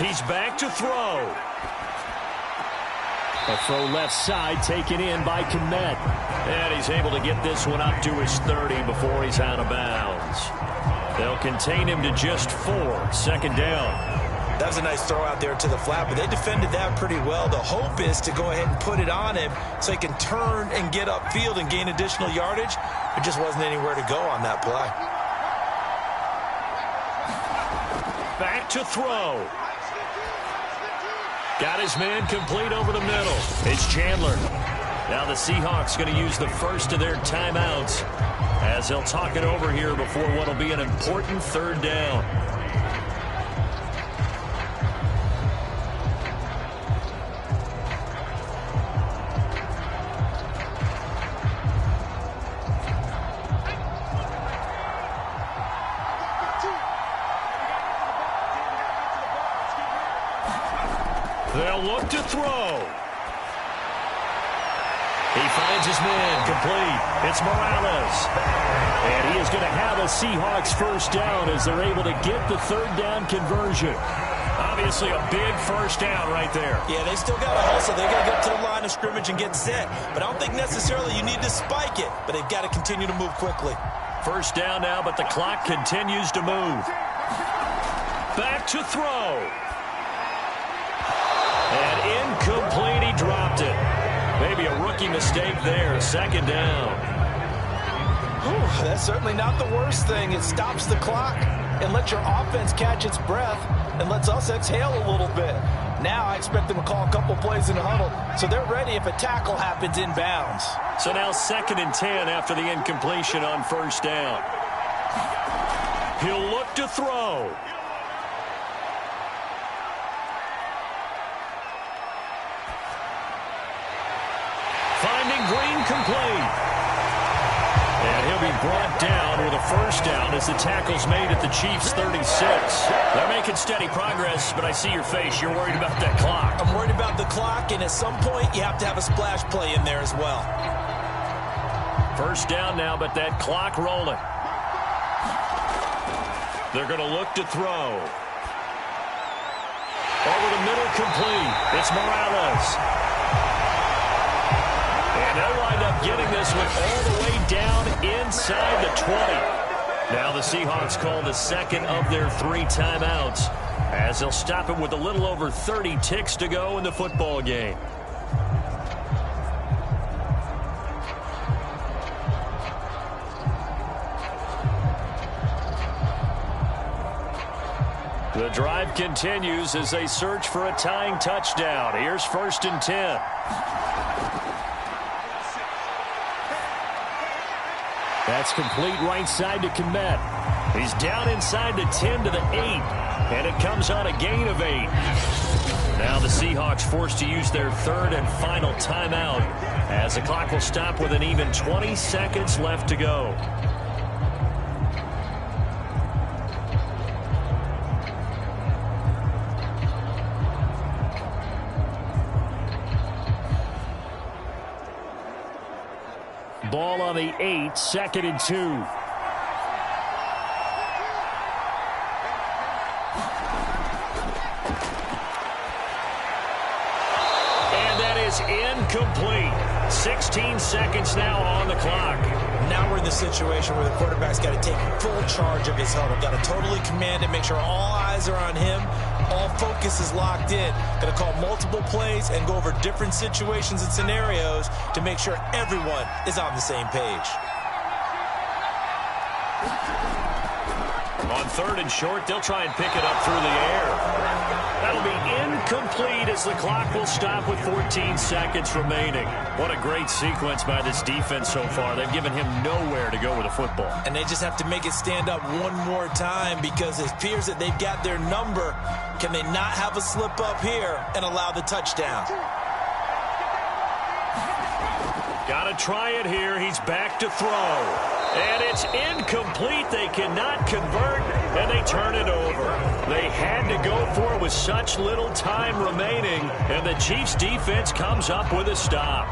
He's back to throw. A throw left side taken in by Kmet. And he's able to get this one up to his 30 before he's out of bounds. They'll contain him to just 4. 2nd down. That was a nice throw out there to the flat, but they defended that pretty well. The hope is to go ahead and put it on him so he can turn and get upfield and gain additional yardage. There just wasn't anywhere to go on that play. Back to throw. Got his man complete over the middle. It's Chandler. Now the Seahawks going to use the first of their timeouts as they'll talk it over here before what will be an important 3rd down. They'll look to throw. He finds his man, complete. It's Morales. And he is going to have a Seahawks first down as they're able to get the third down conversion. Obviously a big first down right there. Yeah, they still got to hustle. They got to get to the line of scrimmage and get set. But I don't think necessarily you need to spike it. But they've got to continue to move quickly. First down now, but the clock continues to move. Back to throw. And incomplete, he dropped it. Maybe a rookie mistake there. Second down. Whew, that's certainly not the worst thing. It stops the clock and lets your offense catch its breath and lets us exhale a little bit. Now I expect them to call a couple plays in the huddle so they're ready if a tackle happens inbounds. So now 2nd and 10 after the incompletion on first down. He'll look to throw. Finding Green complete. And he'll be brought down with a first down as the tackle's made at the Chiefs' 36. They're making steady progress, but I see your face. You're worried about that clock. I'm worried about the clock, and at some point you have to have a splash play in there as well. First down now, but that clock rolling. They're going to look to throw. Over the middle, complete. It's Morales. And they'll wind up getting this one all the way down inside the 20. Now the Seahawks call the second of their 3 timeouts as they'll stop it with a little over 30 ticks to go in the football game. The drive continues as they search for a tying touchdown. Here's 1st and 10. That's complete right side to Kmet. He's down inside the 10 to the 8. And it comes on a gain of 8. Now the Seahawks forced to use their 3rd and final timeout as the clock will stop with an even 20 seconds left to go. Ball on the 8, 2nd and 2. And that is incomplete. 16 seconds now on the clock. Now we're in the situation where the quarterback's got to take full charge of his huddle. Got to totally command it, make sure all eyes are on him. All focus is locked in. Got to call multiple plays and go over different situations and scenarios to make sure everyone is on the same page. On 3rd and short, they'll try and pick it up through the air. That'll be incomplete as the clock will stop with 14 seconds remaining. What a great sequence by this defense so far. They've given him nowhere to go with the football. And they just have to make it stand up one more time because it appears that they've got their number. Can they not have a slip up here and allow the touchdown? Got to try it here. He's back to throw. And it's incomplete. They cannot convert, and they turn it over. They had to go for it with such little time remaining, and the Chiefs' defense comes up with a stop.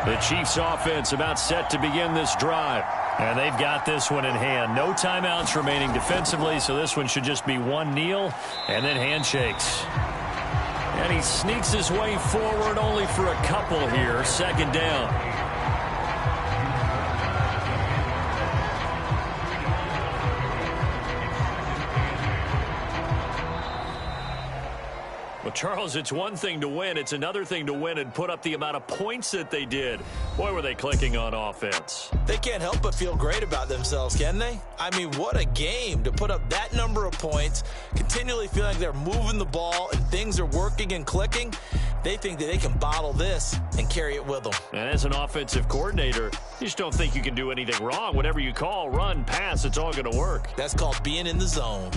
The Chiefs' offense about set to begin this drive. And they've got this one in hand. No timeouts remaining defensively, so this one should just be one kneel and then handshakes. And he sneaks his way forward only for a couple here. 2nd down. Well, Charles, it's one thing to win. It's another thing to win and put up the amount of points that they did. Boy, were they clicking on offense. They can't help but feel great about themselves, can they? I mean, what a game to put up that number of points, continually feel like they're moving the ball and things are working and clicking. They think that they can bottle this and carry it with them. And as an offensive coordinator, you just don't think you can do anything wrong. Whatever you call, run, pass, it's all going to work. That's called being in the zone.